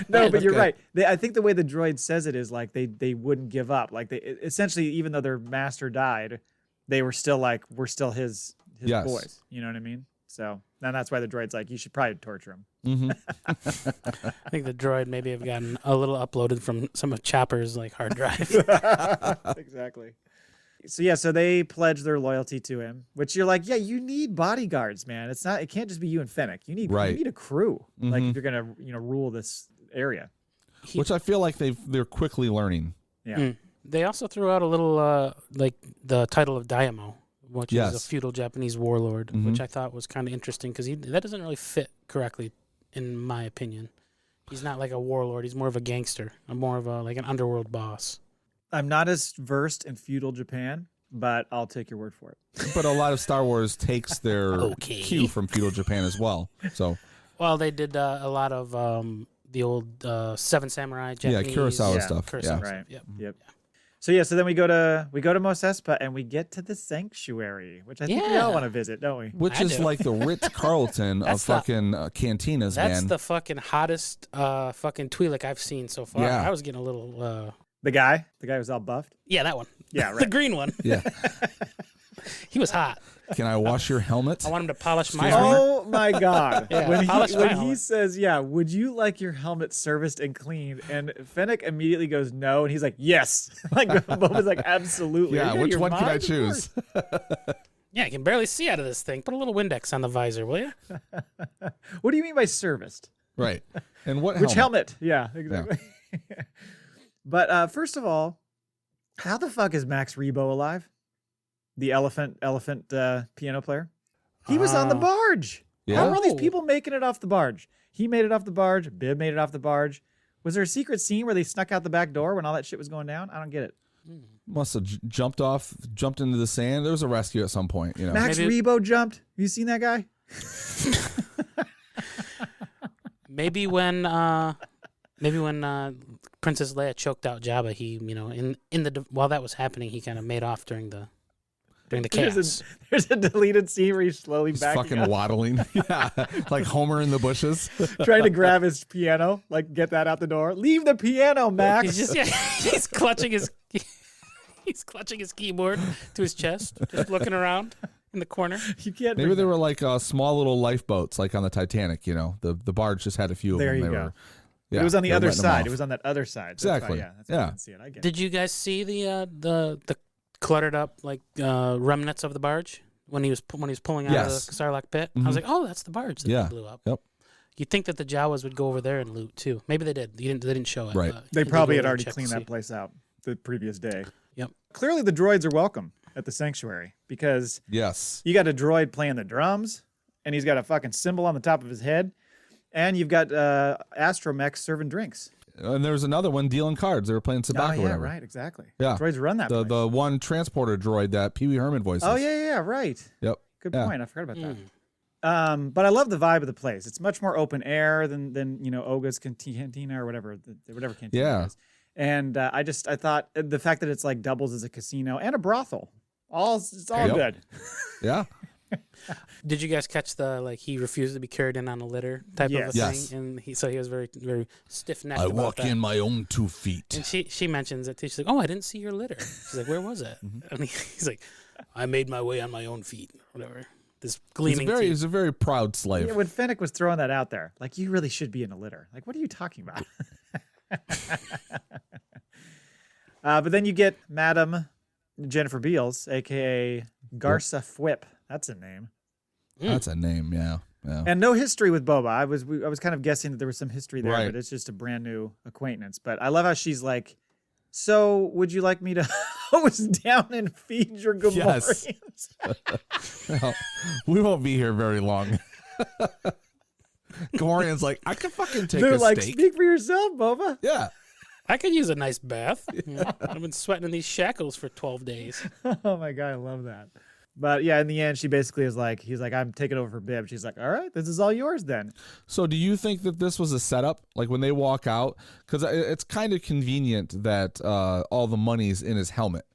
No, but you're right. I think the way the droid says it is like they wouldn't give up. Like they essentially, even though their master died, they were still like, we're still his Yes. boys. You know what I mean? So and that's why the droid's like, you should probably torture him. I think the droid maybe have gotten a little uploaded from some of Chopper's like hard drive. Exactly. So yeah, so they pledge their loyalty to him, which you're like, yeah, you need bodyguards, man. It can't just be you and Fennec. You need a crew, like if you're gonna rule this area. Which I feel like they're quickly learning. Yeah. They also threw out a little like the title of Daimyo, which is a feudal Japanese warlord, which I thought was kind of interesting because that doesn't really fit correctly, in my opinion. He's not like a warlord. He's more of a gangster, more of a like an underworld boss. I'm not as versed in feudal Japan, but I'll take your word for it. But a lot of Star Wars takes their cue from feudal Japan as well. So, well, they did a lot of the old Seven Samurai Japanese. Yeah, Kurosawa stuff. Kurosawa Right. Yep. Yeah. So then we go to Mos Espa and we get to the sanctuary, which I think we all want to visit, don't we? Which is like the Ritz Carlton of fucking cantinas, man. That's the fucking hottest fucking Twi'lek I've seen so far. Yeah. I was getting a little. The guy who's all buffed. Yeah, that one. Yeah, right. The green one. Yeah. He was hot. Can I wash your helmet? I want him to polish my armor. Oh my God. Yeah, when polish my he helmet. says, yeah, would you like your helmet serviced and cleaned? And Fennec immediately goes, no. And he's like, yes. Like, Boba's like, absolutely. Yeah, which one can I choose? Yeah, I can barely see out of this thing. Put a little Windex on the visor, will you? What do you mean by serviced? Right. And what Which helmet? Yeah, exactly. Yeah. But first of all, how the fuck is Max Rebo alive? The elephant piano player? He was on the barge. Yeah. How are all these people making it off the barge? He made it off the barge. Bib made it off the barge. Was there a secret scene where they snuck out the back door when all that shit was going down? I don't get it. Must have jumped into the sand. There was a rescue at some point, you know. Max Rebo jumped. Have you seen that guy? Maybe when Princess Leia choked out Jabba, he while that was happening, he kind of made off during the chaos. There's a deleted scene where he's slowly He's backing fucking up, waddling. Yeah. Like Homer in the bushes. trying to grab his piano, like get that out the door. Leave the piano, Max. He's clutching his keyboard to his chest, just looking around in the corner. You can't. Maybe they were like small little lifeboats, like on the Titanic. You know, the barge just had a few of There them. you They go. were, yeah, It was on the they were other letting them side. off. It was on that other side. Exactly. That's why I didn't see it. I get it. Did you guys see the cluttered up like remnants of the barge when he was pulling out of the Sarlacc pit? I was like, oh, that's the barge that they blew up. Yep. You'd think that the Jawas would go over there and loot too. Maybe they did. They didn't show it. Right. They you probably go had and already check to cleaned see. that place out the previous day. Yep. Clearly, the droids are welcome at the sanctuary because Yes. you got a droid playing the drums, and he's got a fucking symbol on the top of his head, and you've got astromechs serving drinks. And there was another one dealing cards. They were playing Sabacc or whatever. Right, exactly. Yeah. Droids run that place. The one transporter droid that Pee Wee Herman voices. Oh, yeah, right. Yep. Good Yeah. point. I forgot about that. But I love the vibe of the place. It's much more open air than Oga's cantina or whatever cantina Yeah. is. And I thought the fact that it's like doubles as a casino and a brothel, it's all Yep. good. Yeah. Did you guys catch the he refused to be carried in on a litter type of a thing? Yes. And he was very very stiff necked. I about walk that. in my own 2 feet. And she mentions it too. She's like, "Oh, I didn't see your litter." She's like, "Where was it?" And he's like, "I made my way on my own feet, or whatever." This gleaming. He's a very proud slave. Yeah, when Fennec was throwing that out there, like, you really should be in a litter. Like, what are you talking about? But then you get Madam Jennifer Beals, a.k.a. Garsa Fwip. That's a name. That's a name, yeah. And no history with Boba. I was kind of guessing that there was some history there, Right. but it's just a brand new acquaintance. But I love how she's like, so would you like me to hose down and feed your Gamorreans? Yes. Well, we won't be here very long. Gamorrean's like, I can fucking take They're a like, steak. speak for yourself, Boba. Yeah. I could use a nice bath. Yeah. I've been sweating in these shackles for 12 days. Oh my God, I love that. But yeah, in the end, she basically is like, he's like, I'm taking over for Bib. She's like, all right, this is all yours then. So do you think that this was a setup? Like when they walk out? Because it's kind of convenient that all the money's in his helmet,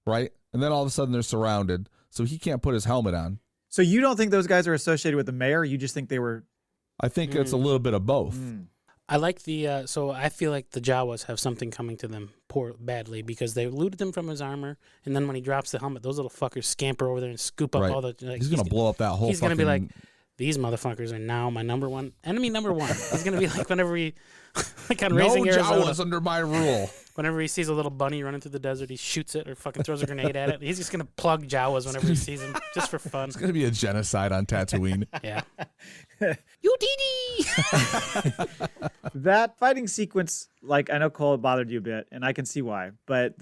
right? And then all of a sudden they're surrounded, so he can't put his helmet on. So you don't think those guys are associated with the mayor? You just think they were I think it's a little bit of both. I like the so I feel like the Jawas have something coming to them badly because they looted him from his armor, and then when he drops the helmet, those little fuckers scamper over there and scoop up all the. He's gonna blow up that whole. He's gonna be like, these motherfuckers are now my enemy number one. He's gonna be like whenever he, like on Raising Arizona. Jawas under my rule. Whenever he sees a little bunny running through the desert, he shoots it or fucking throws a grenade at it. He's just gonna plug Jawas whenever he sees them, just for fun. It's gonna be a genocide on Tatooine. Yeah. UDD. That fighting sequence, like I know Cole, it bothered you a bit, and I can see why. But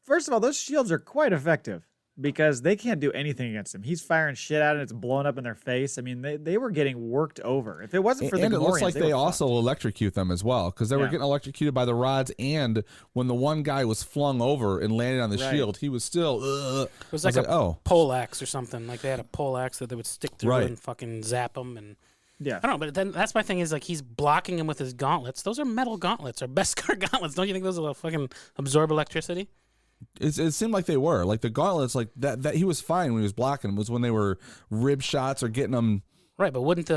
first of all, those shields are quite effective because they can't do anything against him. He's firing shit at it, it's blowing up in their face. I mean, they were getting worked over. If it wasn't for the and it looks Gamorreans, like they also electrocute them as well because they were getting electrocuted by the rods. And when the one guy was flung over and landed on the shield, he was still. It was like a pole axe or something. Like they had a pole axe that they would stick through and fucking zap them and. Yeah, I don't know, but then that's my thing is like he's blocking him with his gauntlets. Those are metal gauntlets or Beskar gauntlets. Don't you think those will fucking absorb electricity? It seemed like they were like the gauntlets, like that he was fine when he was blocking them. Was when they were rib shots or getting them. Right, but wouldn't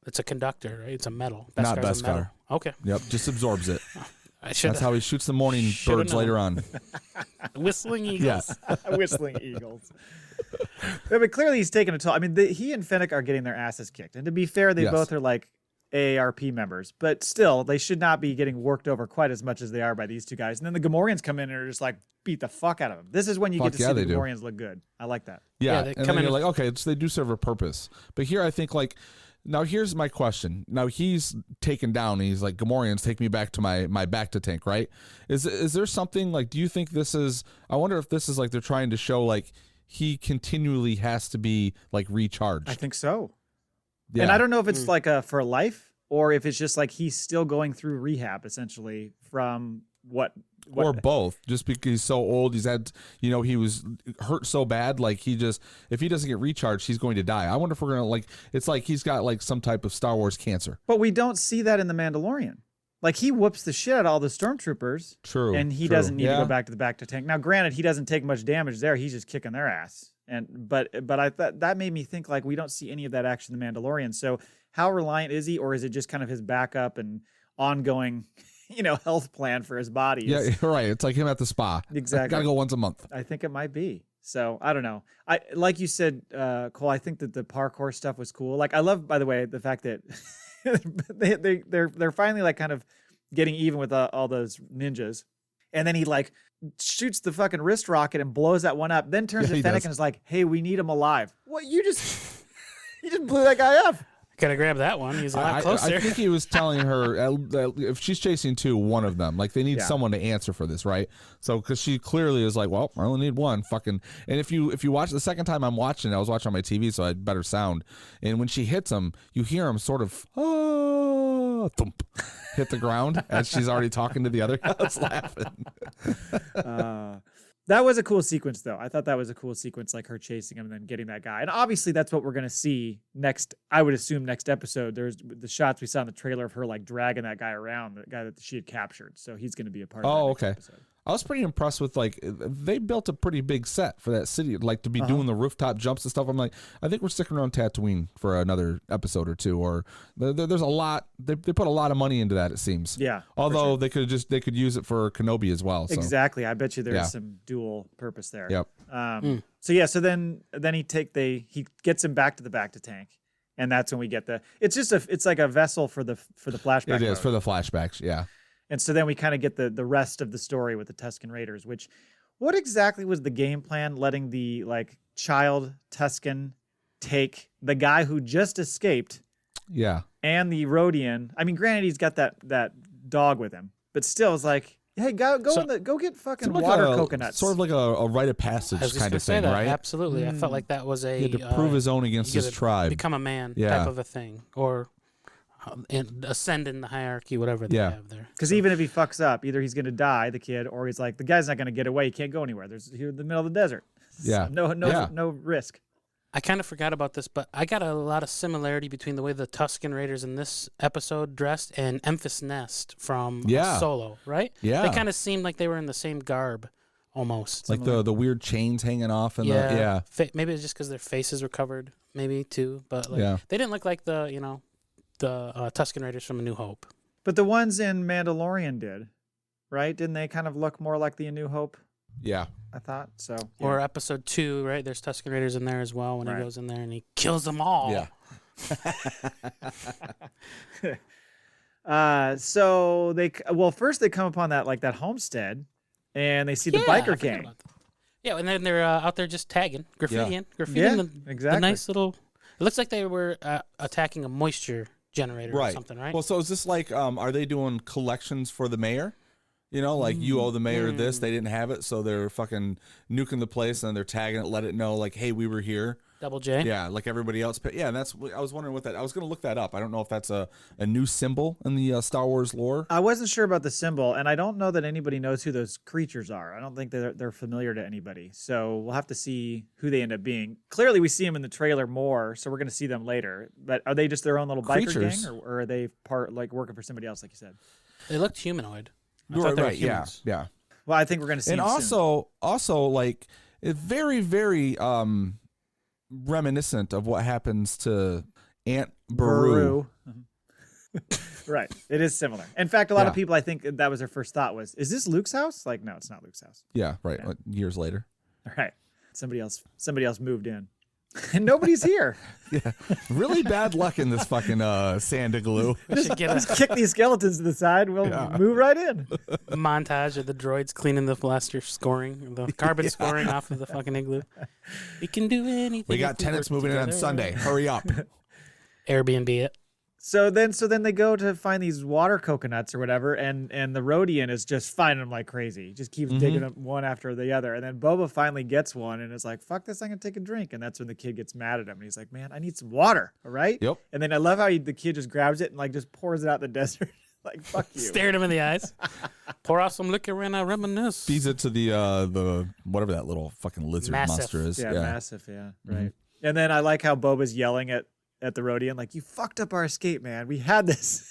it's a conductor, right? It's a metal. Beskar's not Beskar. A metal. Okay. Yep, just absorbs it. That's how he shoots the morning birds later on. Whistling eagles. Yes. Whistling eagles. Yeah, but clearly he's taking a toll. I mean, he and Fennec are getting their asses kicked. And to be fair, they both are like AARP members. But still, they should not be getting worked over quite as much as they are by these two guys. And then the Gamorreans come in and are just like, beat the fuck out of them. This is when you get to see the Gamorreans look good. I like that. Yeah, and then you're like, okay, they do serve a purpose. But here I think like, now here's my question. Now he's taken down. He's like, Gamorreans, take me back to my bacta tank, right? Is there something like, do you think this is, I wonder if this is like they're trying to show like, he continually has to be like recharged. I think so. Yeah. And I don't know if it's like for life or if it's just like he's still going through rehab essentially from what or both, just because he's so old. He's had, he was hurt so bad. Like if he doesn't get recharged, he's going to die. I wonder if we're going to it's like he's got like some type of Star Wars cancer. But we don't see that in The Mandalorian. Like he whoops the shit out of all the stormtroopers. True. And he doesn't need to go back to the bacta tank. Now, granted, he doesn't take much damage there. He's just kicking their ass. But I thought that made me think like we don't see any of that action in The Mandalorian. So how reliant is he, or is it just kind of his backup and ongoing, health plan for his body? Yeah, right. It's like him at the spa. Exactly. Gotta go once a month. I think it might be. So I don't know. I like you said, Cole. I think that the parkour stuff was cool. Like I love, by the way, the fact that they're finally like kind of getting even with all those ninjas, and then he like shoots the fucking wrist rocket and blows that one up. Then turns to Fennec and is like, "Hey, we need him alive." What you just blew that guy up. Gotta grab that one. He's a lot closer. I think he was telling her if she's chasing one of them, like they need someone to answer for this, right? So because she clearly is like, well, I only need one. Fucking. And if you watch the second time I'm watching, I was watching on my TV, so I had better sound. And when she hits him, you hear him sort of thump, hit the ground as she's already talking to the other guy. I was laughing. That was a cool sequence, though. I thought that was a cool sequence, like her chasing him and then getting that guy. And obviously, that's what we're going to see next. I would assume next episode. There's the shots we saw in the trailer of her like dragging that guy around, the guy that she had captured. So he's going to be a part of that next episode. I was pretty impressed with like they built a pretty big set for that city, like to be doing the rooftop jumps and stuff. I'm like, I think we're sticking around Tatooine for another episode or two. Or there's a lot. They put a lot of money into that. It seems. Yeah. Although they could use it for Kenobi as well. So. Exactly. I bet you there's some dual purpose there. Yep. So then he gets him back to the bacta tank, and that's when we get it's like a vessel for the flashback. It is for the flashbacks. Yeah. And so then we kind of get the rest of the story with the Tusken Raiders, what exactly was the game plan, letting the like child Tusken take the guy who just escaped and the Rodian? I mean, granted, he's got that dog with him, but still it's like, hey, go get fucking water coconuts. Sort of like a rite of passage kind of thing, right? Absolutely. I felt like that was he had to prove his own against his tribe. Become a man type of a thing. Or and ascend in the hierarchy, whatever they have there. Because even if he fucks up, either he's going to die, the kid, or he's like, the guy's not going to get away. He can't go anywhere. He's in the middle of the desert. Yeah. So no risk. I kind of forgot about this, but I got a lot of similarity between the way the Tusken Raiders in this episode dressed and Emphas Nest from Solo, right? Yeah. They kind of seemed like they were in the same garb, almost. Like the weird chains hanging off. And maybe it's just because their faces were covered, maybe, too. But they didn't look like the Tusken Raiders from A New Hope. But the ones in Mandalorian did, right? Didn't they kind of look more like the A New Hope? Yeah. I thought so. Yeah. Or episode 2, right? There's Tusken Raiders in there as well when Right. he goes in there and he kills them all. Yeah. So first they come upon that homestead, and they see the I biker forgot gang. about that. Yeah, and then they're out there just tagging, graffitiing Yeah, the exactly. nice little. It looks like they were attacking a moisture generator or something, right? Well, so is this like, are they doing collections for the mayor? You know, like you owe the mayor this, they didn't have it, so they're fucking nuking the place and they're tagging it, let it know, like, hey, we were here. Double J. Yeah, like everybody else. Yeah, and I was wondering I was going to look that up. I don't know if that's a new symbol in the Star Wars lore. I wasn't sure about the symbol, and I don't know that anybody knows who those creatures are. I don't think they're familiar to anybody. So we'll have to see who they end up being. Clearly, we see them in the trailer more, so we're going to see them later. But are they just their own little biker Creatures. gang, or are they working for somebody else, like you said? They looked humanoid. I thought they were Right, yeah, humans. yeah. Well, I think we're going to see And them soon. also like it's very, very reminiscent of what happens to Aunt Beru. Right. It is similar. In fact, a lot of Yeah. people, I think that was their first thought was, is this Luke's house? Like, no, it's not Luke's house. Yeah, right. Yeah. Like, years later. All right. Somebody else moved in. And nobody's here. Yeah, really bad luck in this fucking sand glue. We should get Just kick these skeletons to the side. We'll move right in. a montage of the droids cleaning the blaster scoring, the carbon scoring off of the fucking igloo. We can do anything. We got if tenants work moving in on together. Sunday. Hurry up. Airbnb it. So then they go to find these water coconuts or whatever, and the Rodian is just finding them like crazy. He just keeps digging them one after the other. And then Boba finally gets one and is like, fuck this, I'm going to take a drink. And that's when the kid gets mad at him. And he's like, man, I need some water, all right? Yep. And then I love how the kid just grabs it and like just pours it out in the desert. Like, fuck you. Stared him in the eyes. Pour out some liquor and I reminisce. Feeds it to the whatever that little fucking lizard Massive. monster is. Yeah, massive, yeah, right. And then I like how Boba's yelling at the Rodian, like, you fucked up our escape, man. We had this.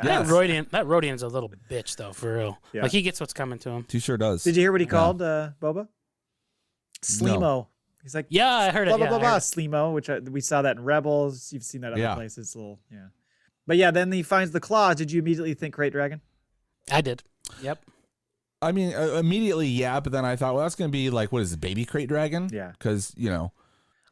That Rodian's a little bitch though, for real. Yeah. Like he gets what's coming to him. He sure does. Did you hear what he called Boba? Sleemo. No. He's like, Yeah, I heard it. blah, blah, Yeah, blah, I blah, heard it. Sleemo, which we saw that in Rebels. You've seen that other Yeah. places. Yeah. But yeah, then he finds the claws. Did you immediately think Great Dragon? I did. Yep. I mean, immediately, yeah, but then I thought, well, that's going to be like, what is it, baby crate dragon? Yeah. Because, you know.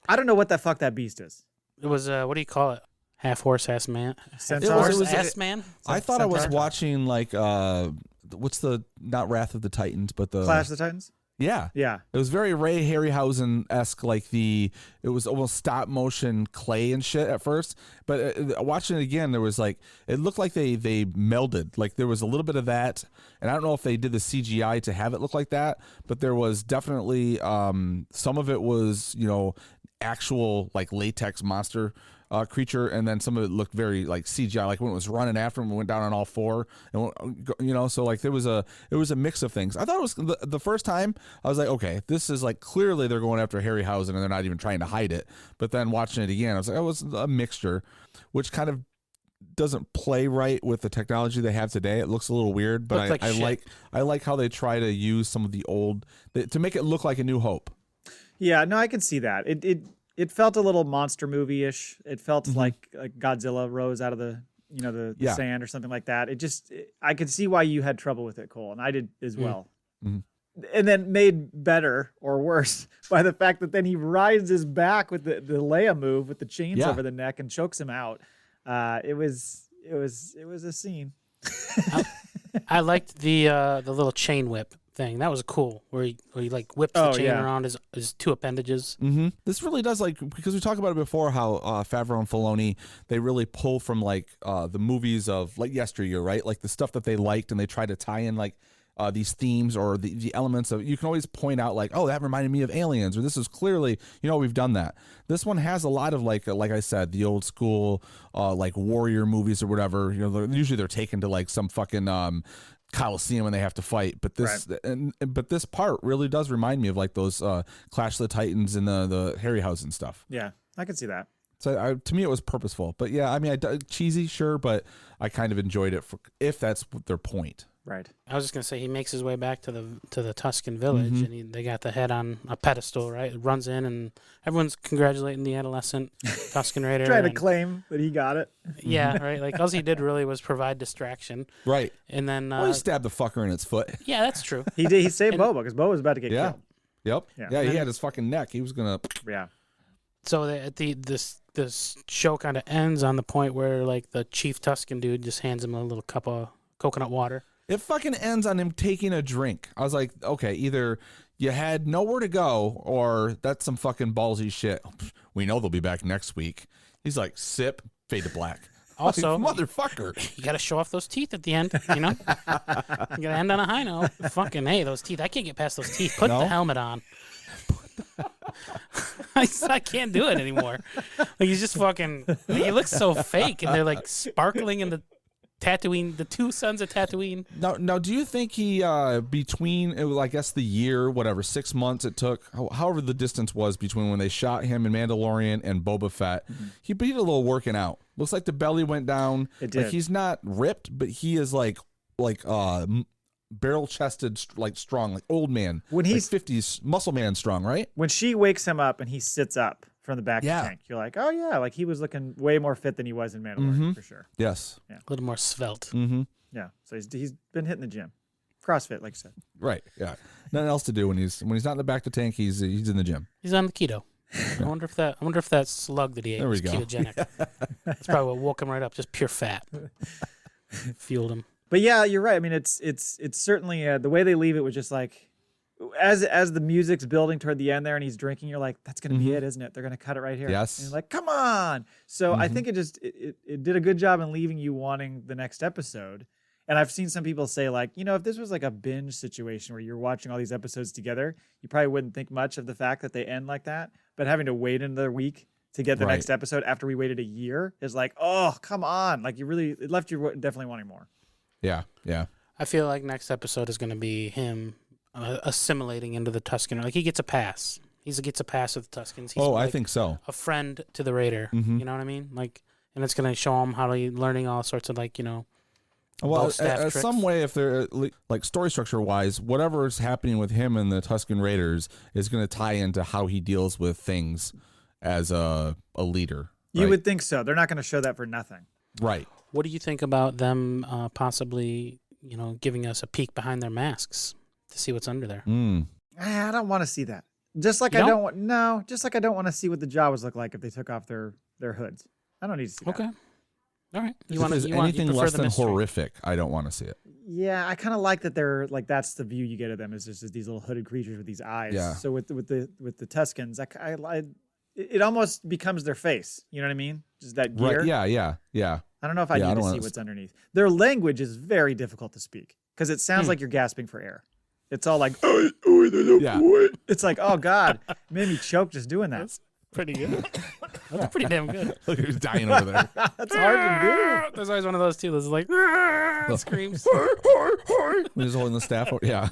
I don't know what the fuck that beast is. It was what do you call it? Half horse, half man. Centaur? Horse, It was- ass man. I thought I was Centaur? watching, like, what's the, not Wrath of the Titans, but the. Clash of the Titans? Yeah. Yeah. It was very Ray Harryhausen-esque, like it was almost stop motion clay and shit at first. But watching it again, there was like, it looked like they melded. Like there was a little bit of that. And I don't know if they did the CGI to have it look like that, but there was definitely, some of it was, you know, actual like latex monster creature, and then some of it looked very like CGI, like when it was running after him, it went down on all four, and you know, so like it was a mix of things. I thought it was the first time I was like, okay, this is like clearly they're going after Harryhausen and they're not even trying to hide it. But then watching it again, I was like, it was a mixture, which kind of doesn't play right with the technology they have today. It looks a little weird, but Looked like I like how they try to use some of the old to make it look like A New Hope. Yeah, no, I can see that. It felt a little monster movie-ish. It felt like Godzilla rose out of the sand or something like that. I could see why you had trouble with it, Cole, and I did as well. Mm-hmm. And then made better or worse by the fact that then he rides his back with the Leia move with the chains over the neck and chokes him out. It was a scene. I liked the little chain whip thing. That was cool, where he like whips the chain around his two appendages. Mm-hmm. This really does, like, because we talked about it before, how Favreau and Filoni, they really pull from like the movies of like yesteryear, right? Like the stuff that they liked, and they try to tie in like these themes or the elements of. You can always point out like, oh, that reminded me of Aliens, or this is clearly, you know, we've done that. This one has a lot of like I said, the old school like warrior movies or whatever. You know, usually they're taken to like some fucking Coliseum when they have to fight, but this but this part really does remind me of like those Clash of the Titans and the Harryhausen stuff. Yeah, I can see that. So to me, it was purposeful. But yeah, I mean, cheesy, sure, but I kind of enjoyed it if that's their point. Right. I was just gonna say he makes his way back to the Tusken village, and they got the head on a pedestal, right? It runs in, and everyone's congratulating the adolescent Tusken Raider. Trying to claim that he got it. Yeah, right. Like all he did really was provide distraction, Right. and then Well, he stabbed the fucker in its foot. yeah, that's true. He did. He saved Boba because Boba was about to get Yeah. killed. Yep. Yeah. Yeah, he had his fucking neck. He was gonna. Yeah. So this show kind of ends on the point where like the chief Tusken dude just hands him a little cup of coconut water. It fucking ends on him taking a drink. I was like, okay, either you had nowhere to go or that's some fucking ballsy shit. We know they'll be back next week. He's like, sip, fade to black. Also, Like, motherfucker. You got to show off those teeth at the end, you know? You got to end on a high note. Fucking, hey, those teeth. I can't get past those teeth. Put No? the helmet on. I can't do it anymore. Like, he's just fucking, he looks so fake, and they're like sparkling in the Tatooine, the two sons of Tatooine. Now, do you think he, between, it was, I guess, the year, whatever, 6 months it took, however the distance was between when they shot him in Mandalorian and Boba Fett, he did a little working out. Looks like the belly went down. It did. Like, he's not ripped, but he is like barrel-chested, like strong, like old man. When he's like 50s muscle man strong, right? when she wakes him up and he sits up from the back of the tank, you're like, oh yeah, like he was looking way more fit than he was in Mandalorian for sure. Yes. A little more svelte. Mm-hmm. Yeah. So he's been hitting the gym, CrossFit, like you said. Right. Yeah. Nothing else to do when he's not in the back of the tank. He's in the gym. He's on the keto. I wonder if that slug that he ate There we was go. ketogenic. That's probably what woke him right up. Just pure fat. Fueled him. But yeah, you're right. I mean, it's certainly the way they leave it was just like, as the music's building toward the end there, and he's drinking, you're like, that's gonna be it, isn't it? They're gonna cut it right here. Yes. And you're like, come on. So I think it did a good job in leaving you wanting the next episode. And I've seen some people say like, if this was like a binge situation where you're watching all these episodes together, you probably wouldn't think much of the fact that they end like that. But having to wait another week to get the next episode after we waited a year is like, oh, come on. Like it left you definitely wanting more. Yeah. Yeah. I feel like next episode is going to be him assimilating into the Tusken. Like he gets a pass. He gets a pass with the Tuskens. He's I think so. A friend to the Raider. You know what I mean? Like, and it's going to show him how to learning all sorts of Well, staff tricks. some way, if they're like story structure wise, whatever is happening with him and the Tusken Raiders is going to tie into how he deals with things as a leader. You right? would think so. They're not going to show that for nothing. Right. What do you think about them possibly, giving us a peek behind their masks to see what's under there? I don't want to see that. Just like I don't want to see what the Jawas look like if they took off their hoods. I don't need to see that. Okay. All right. If there's anything less than horrific, I don't want to see it. Yeah, I kind of like that they're like that's the view you get of them is just these little hooded creatures with these eyes. Yeah. So with the Tuskens, it almost becomes their face. You know what I mean? Just that gear. Right. Yeah. I don't know if I need to see what's underneath. Their language is very difficult to speak because it sounds like you're gasping for air. It's all like, Yeah. It's like, oh God, it made me choke just doing that. That's pretty good. That's pretty damn good. Look who's dying over there. That's hard to do. There's always one of those too. That's like screams. He's holding the staff. Yeah.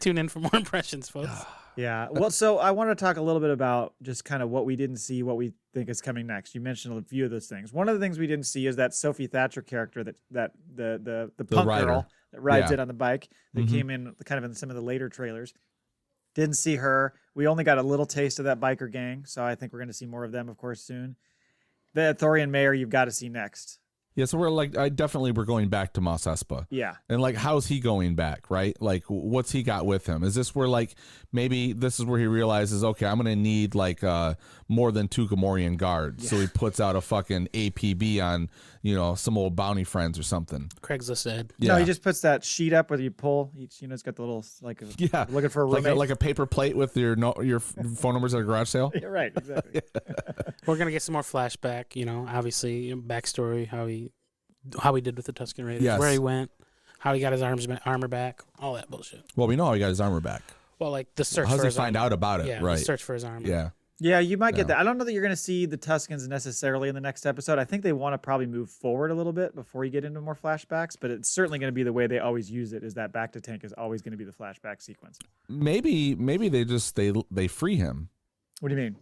Tune in for more impressions, folks. Yeah. Well, so I want to talk a little bit about just kind of what we didn't see, what we think is coming next. You mentioned a few of those things. One of the things we didn't see is that Sophie Thatcher character that the punk rider. girl that rides Yeah. it on the bike that came in kind of in some of the later trailers. Didn't see her. We only got a little taste of that biker gang, so I think we're going to see more of them, of course, soon. The Thorian Mayor you've got to see next. Yeah, so we're going back to Mos Espa. Yeah. And like, how's he going back, right? Like, what's he got with him? Is this where like, maybe this is where he realizes, okay, I'm going to need like more than 2 Gamorrean guards. Yeah. So he puts out a fucking APB on, some old bounty friends or something. Craigslist ad. Yeah. No, he just puts that sheet up where you pull each, it's got the little, like, looking for a roommate. Like a paper plate with your phone numbers at a garage sale. Yeah, right, exactly. We're going to get some more flashback, obviously, backstory, how he did with the Tusken Raiders, Yes. where he went, how he got his armor back, all that bullshit. Well, we know how he got his armor back. Well, like the search How for does he his find armor. out about it? Yeah, right. the search for his armor. Yeah. Yeah, you might get that. I don't know that you're going to see the Tuskens necessarily in the next episode. I think they want to probably move forward a little bit before you get into more flashbacks, but it's certainly going to be the way they always use it is that bacta tank is always going to be the flashback sequence. Maybe they free him. What do you mean?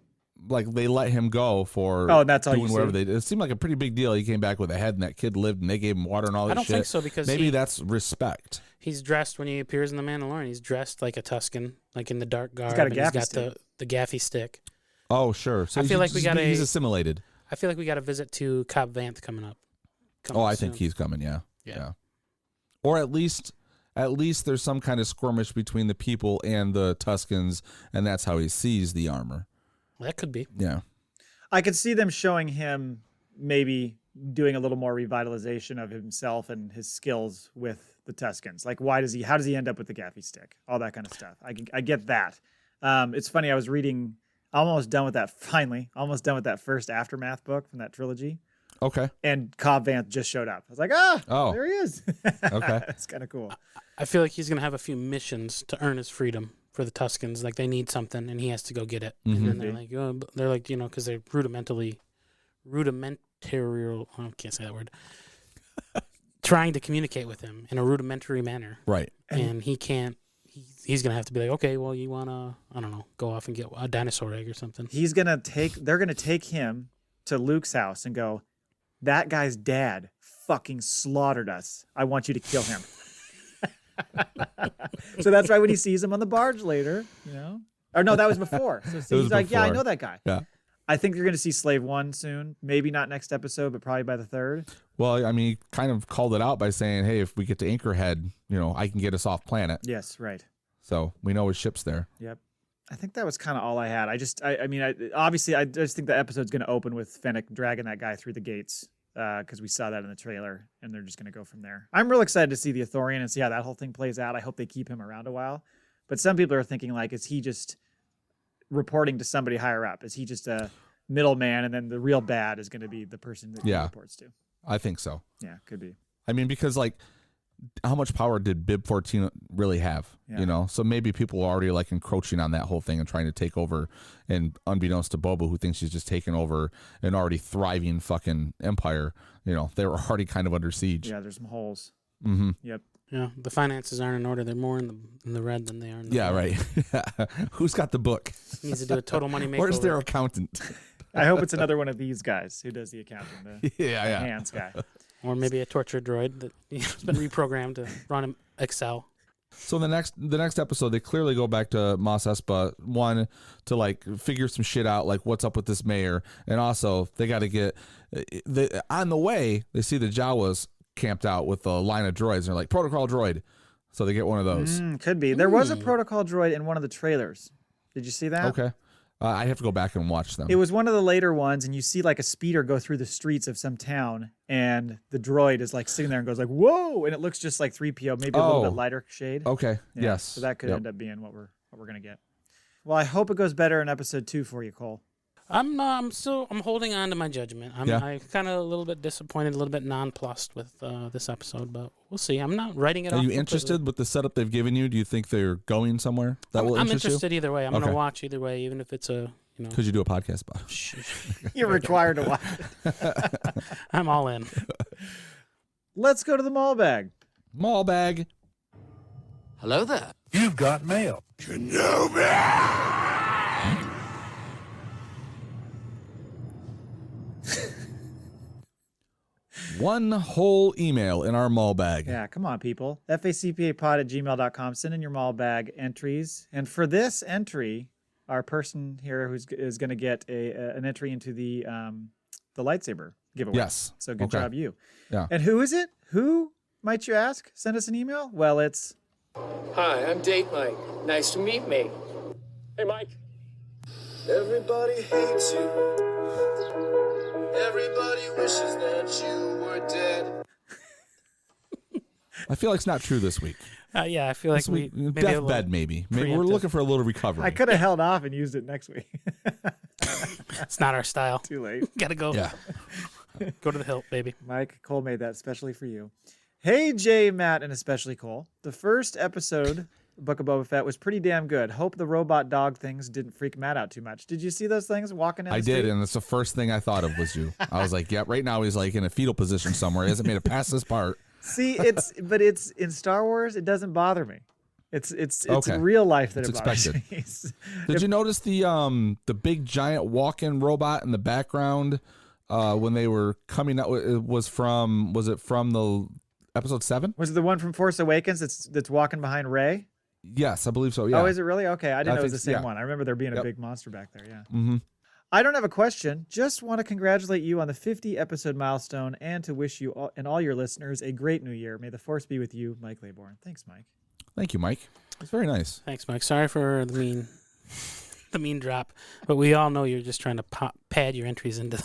like they let him go for Oh, and that's all doing you whatever see? they did. It seemed like a pretty big deal. He came back with a head, and that kid lived, and they gave him water and all that I don't shit. think so because maybe that's respect. he's dressed when he appears in The Mandalorian. He's dressed like a Tusken, like in the dark garb. got a and gaffy he's got stick. the gaffy stick. Oh, sure. So I feel like we got he's a- assimilated. I feel like we got a visit to Cobb Vanth coming up. I soon. think he's coming. Yeah. Yeah. Or at least there's some kind of skirmish between the people and the Tuskens, and that's how he sees the armor. That could be. Yeah. I could see them showing him maybe doing a little more revitalization of himself and his skills with the Tuskens. Like, how does he end up with the gaffy stick? All that kind of stuff. I get that. It's funny. I was reading, almost done with that first Aftermath book from that trilogy. Okay. And Cobb Vanth just showed up. I was like, there he is. Okay. It's kind of cool. I feel like he's going to have a few missions to earn his freedom for the Tuskens. Like, they need something, and he has to go get it. Mm-hmm. And then they're like, because they're rudimentary, I can't say that word, trying to communicate with him in a rudimentary manner. Right. And he can't, he's going to have to be like, okay, well, you want to, I don't know, go off and get a dinosaur egg or something. They're going to take him to Luke's house and go, that guy's dad fucking slaughtered us. I want you to kill him. So that's why when he sees him on the barge later, or no, that was before. So he's like, yeah, I know that guy. Yeah. I think you're going to see Slave 1 soon. Maybe not next episode, but probably by the 3rd. Well, I mean, he kind of called it out by saying, hey, if we get to Anchorhead, I can get us off planet. Yes, right. So we know his ship's there. Yep. I think that was kind of all I had. I just think the episode's going to open with Fennec dragging that guy through the gates because we saw that in the trailer, and they're just going to go from there. I'm real excited to see the Ithorian and see how that whole thing plays out. I hope they keep him around a while. But some people are thinking, like, is he just reporting to somebody higher up? Is he just a middleman, and then the real bad is going to be the person that he reports to? I think so. Yeah, could be. I mean, because, like, how much power did Bib 14 really have? Yeah. So maybe people are already like encroaching on that whole thing and trying to take over, and unbeknownst to Boba, who thinks she's just taken over an already thriving fucking empire, they were already kind of under siege. Yeah, there's some holes. Mm-hmm. Yep. Yeah, the finances aren't in order. They're more in the red than they are in the blue. Right. Who's got the book? Needs to do a total money makeover. Where's their accountant? I hope it's another one of these guys who does the accounting, the Yeah. hands guy. Or maybe a torture droid that has been reprogrammed to run Excel. So the next episode, they clearly go back to Mos Espa, one, to like figure some shit out, like what's up with this mayor, and also they got to get on the way. They see the Jawas camped out with a line of droids, and they're like, protocol droid, so they get one of those. Could be. There was a protocol droid in one of the trailers. Did you see that? Okay, I have to go back and watch them. It was one of the later ones, and you see like a speeder go through the streets of some town, and the droid is like sitting there and goes like, "Whoa!" and it looks just like 3PO, maybe a little bit lighter shade. Okay. Yeah, Yes. So that could end up being what we're gonna get. Well, I hope it goes better in episode 2 for you, Cole. I'm holding on to my judgment. I'm kind of a little bit disappointed, a little bit nonplussed with this episode, but we'll see. I'm not writing it off. Are you completely. interested with the setup they've given you? Do you think they're going somewhere that will I'm interest interested either way. I'm Okay. going to watch either way, even if it's a Because you do a podcast about it. You're required to watch it. I'm all in. Let's go to the Maul Bag. Maul Bag. Hello there. You've got mail. One whole email in our Maul Bag. Yeah, come on, people. FACPApod@gmail.com. Send in your Maul Bag entries. And for this entry, our person here is going to get an entry into the lightsaber giveaway. Yes. So good job, you. Yeah. And who is it? Who, might you ask? Send us an email? Well, it's... Hi, I'm Date Mike. Nice to meet me. Hey, Mike. Everybody hates you. Everybody wishes that you were dead. I feel like it's not true this week. Yeah, I feel like we maybe deathbed, maybe. Maybe we're preemptive. looking for a little recovery. I could have held off and used it next week. It's not our style. Too late. Gotta go. Yeah. Go to the hilt, baby. Mike, Cole made that especially for you. Hey, Jay, Matt, and especially Cole. The first episode, Book of Boba Fett, was pretty damn good. Hope the robot dog things didn't freak Matt out too much. Did you see those things walking in the I street? did, and it's the first thing I thought of was you. I was like, right now he's like in a fetal position somewhere. He hasn't made it past this part. See, it's in Star Wars, it doesn't bother me. It's Okay. real life that It's it bothers expected. me. Did you notice the big giant walk-in robot in the background when they were coming out? Was it from the episode 7? Was it the one from Force Awakens that's walking behind Rey? Yes, I believe so. Yeah. Oh, is it really? Okay, I didn't know it was the think- same yeah. one. I remember there being a Yep. big monster back there. Yeah. Mm-hmm. I don't have a question. Just want to congratulate you on the 50 episode milestone and to wish you and all your listeners a great new year. May the force be with you, Mike Laybourne. Thanks, Mike. Thank you, Mike. It's very nice. Thanks, Mike. Sorry for the mean drop, but we all know you're just trying to pad your entries into to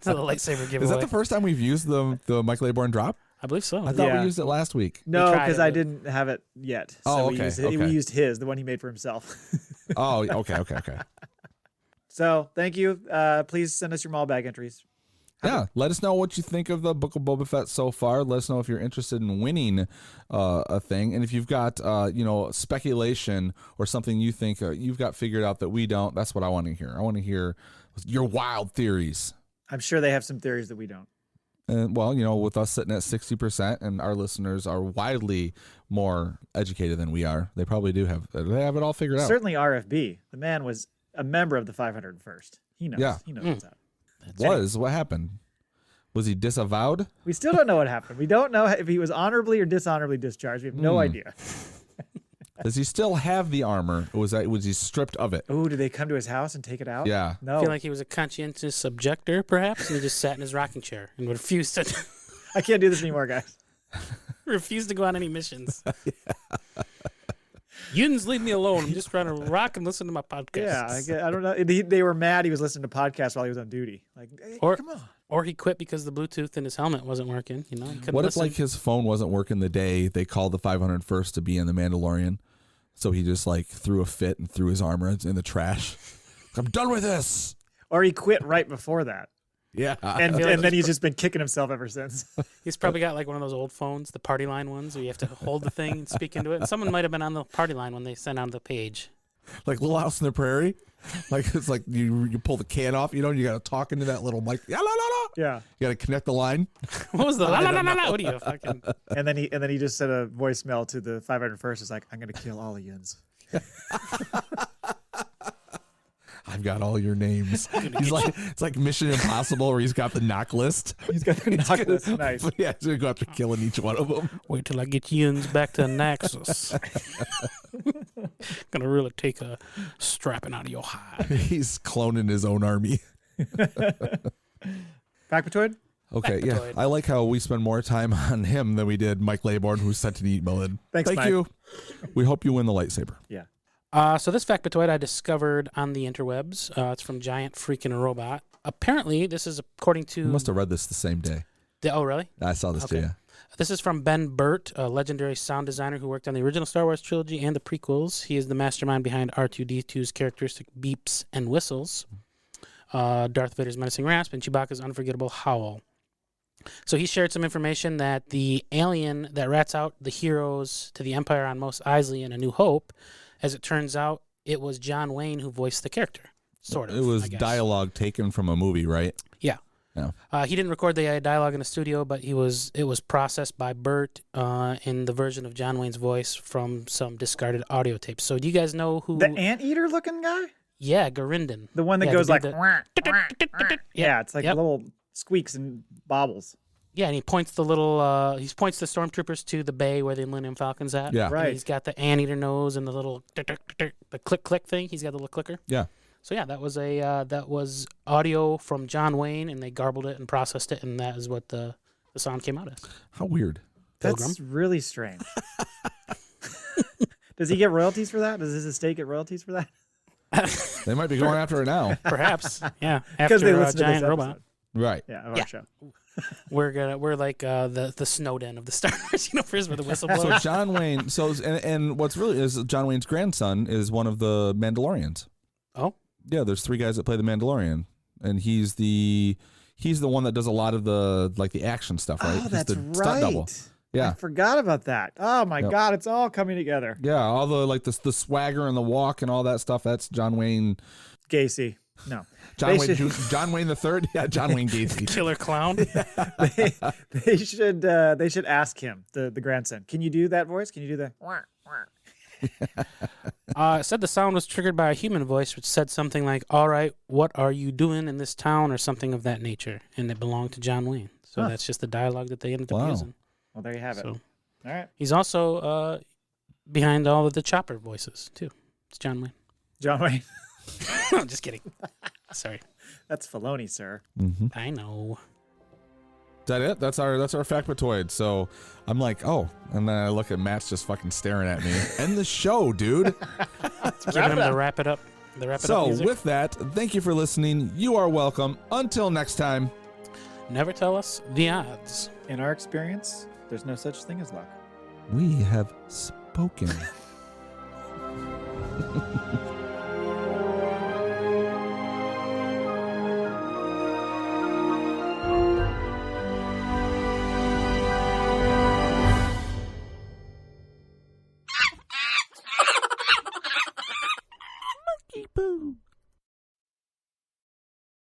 the lightsaber giveaway. Is that the first time we've used the Mike Laybourne drop? I believe so. I thought Yeah. we used it last week. No, tried because it, I but- didn't have it yet. Oh, So okay, we okay. used his, the one he made for himself. Oh, okay. So thank you. Please send us your Maul Bag entries. Yeah, let us know what you think of the Book of Boba Fett so far. Let us know if you're interested in winning a thing, and if you've got speculation or something you think you've got figured out that we don't. That's what I want to hear. I want to hear your wild theories. I'm sure they have some theories that we don't. And well, with us sitting at 60%, and our listeners are widely more educated than we are, they probably do have it all figured out. Certainly RFB. The man was a member of the 501st. He knows. Yeah. He knows what's up. What happened? Was he disavowed? We still don't know what happened. We don't know if he was honorably or dishonorably discharged. We have no idea. Does he still have the armor? Or was he stripped of it? Oh, did they come to his house and take it out? Yeah. No. I feel like he was a conscientious objector, perhaps, and he just sat in his rocking chair and refused to I can't do this anymore, guys. refused to go on any missions. You didn't leave me alone. I'm just trying to rock and listen to my podcast. Yeah, I don't know. They were mad he was listening to podcasts while he was on duty. Like, hey, Or- come on. Or he quit because the Bluetooth in his helmet wasn't working. He couldn't What if listen. like his phone wasn't working the day they called the 501st to be in the Mandalorian? So he just like threw a fit and threw his armor in the trash. I'm done with this. Or he quit right before that. Yeah. And feel like then he's just been kicking himself ever since. He's probably got like one of those old phones, the party line ones, where you have to hold the thing and speak into it. And someone might have been on the party line when they sent out the page. Like Little House in the Prairie. Like it's like you pull the can off, you got to talk into that little mic. Yeah, la, la, la. Yeah. You got to connect the line. What was the la la la la la? What are you fucking? And then he just sent a voicemail to the 501st. It's like, I'm gonna kill all of yous. I've got all your names. He's like, it's like Mission Impossible where he's got the knock list. He's got the knock list. Nice. But yeah, he's going to go after killing each one of them. Wait till I get Yins back to Naxos. Gonna really take a strapping out of your hide. He's cloning his own army. FACPAtoid? Okay, yeah. FACPAtoid. I like how we spend more time on him than we did Mike Laybourne, who sent an email in. Thanks, Thank Mike. you. We hope you win the lightsaber. Yeah. So this FACPAtoid I discovered on the interwebs. It's from Giant Freaking Robot. Apparently, this is according to... You must have read this the same day. Oh, really? I saw this Okay. too, yeah. This is from Ben Burt, a legendary sound designer who worked on the original Star Wars trilogy and the prequels. He is the mastermind behind R2-D2's characteristic beeps and whistles, Darth Vader's menacing rasp, and Chewbacca's unforgettable howl. So he shared some information that the alien that rats out the heroes to the Empire on Mos Eisley in A New Hope, as it turns out, it was John Wayne who voiced the character. Sort of. It was I guess. dialogue taken from a movie, right? Yeah. Yeah. He didn't record the dialogue in the studio, but it was processed by Burt in the version of John Wayne's voice from some discarded audio tapes. So do you guys know who? The anteater looking guy? Yeah, Garindon. The one that Yeah, goes the like, dude yeah, it's like Yep. little squeaks and bobbles. Yeah, and he points the little he points the stormtroopers to the bay where the Millennium Falcon's at. Yeah. And Right. he's got the anteater nose and the little the click thing. He's got the little clicker. Yeah. So yeah, that was audio from John Wayne, and they garbled it and processed it, and that is what the sound came out as. How weird. Pilgrim. That's really strange. Does he get royalties for that? Does his estate get royalties for that? They might be going after it now. Perhaps, yeah. Because they After listen to this Giant episode. Robot, Right. Yeah, of Yeah. our show. we're like the Snowden of the Star Wars universe with the So whistleblower. John Wayne, and what's really is John Wayne's grandson is one of the Mandalorians. Oh, Yeah, there's 3 guys that play the Mandalorian, and he's the one that does a lot of the action stuff, right? Oh, He's that's the right. stunt double. Yeah. I forgot about that. Oh my Yep. God, it's all coming together. Yeah, all the the swagger and the walk and all that stuff. That's John Wayne. Gacy. No. John They Wayne, should- John Wayne the Third. Yeah, John Wayne Gacy. Killer clown. They should ask him, the grandson. Can you do that voice? Can you do the? It said the sound was triggered by a human voice, which said something like, "All right, what are you doing in this town?" or something of that nature, and it belonged to John Wayne. So that's just the dialogue that they ended up using. Well, there you have it. So All right, he's also behind all of the Chopper voices too. It's John Wayne. John Wayne. No, just kidding. Sorry. That's Filoni, sir. I know. Is that it? That's our FACPAtoid. So I'm like, oh, and then I look at Matt's just fucking staring at me. End the show, dude. Giving him the wrap it up. The wrap it up So music. with that, thank you for listening. You are welcome. Until next time. Never tell us the odds. In our experience, there's no such thing as luck. We have spoken.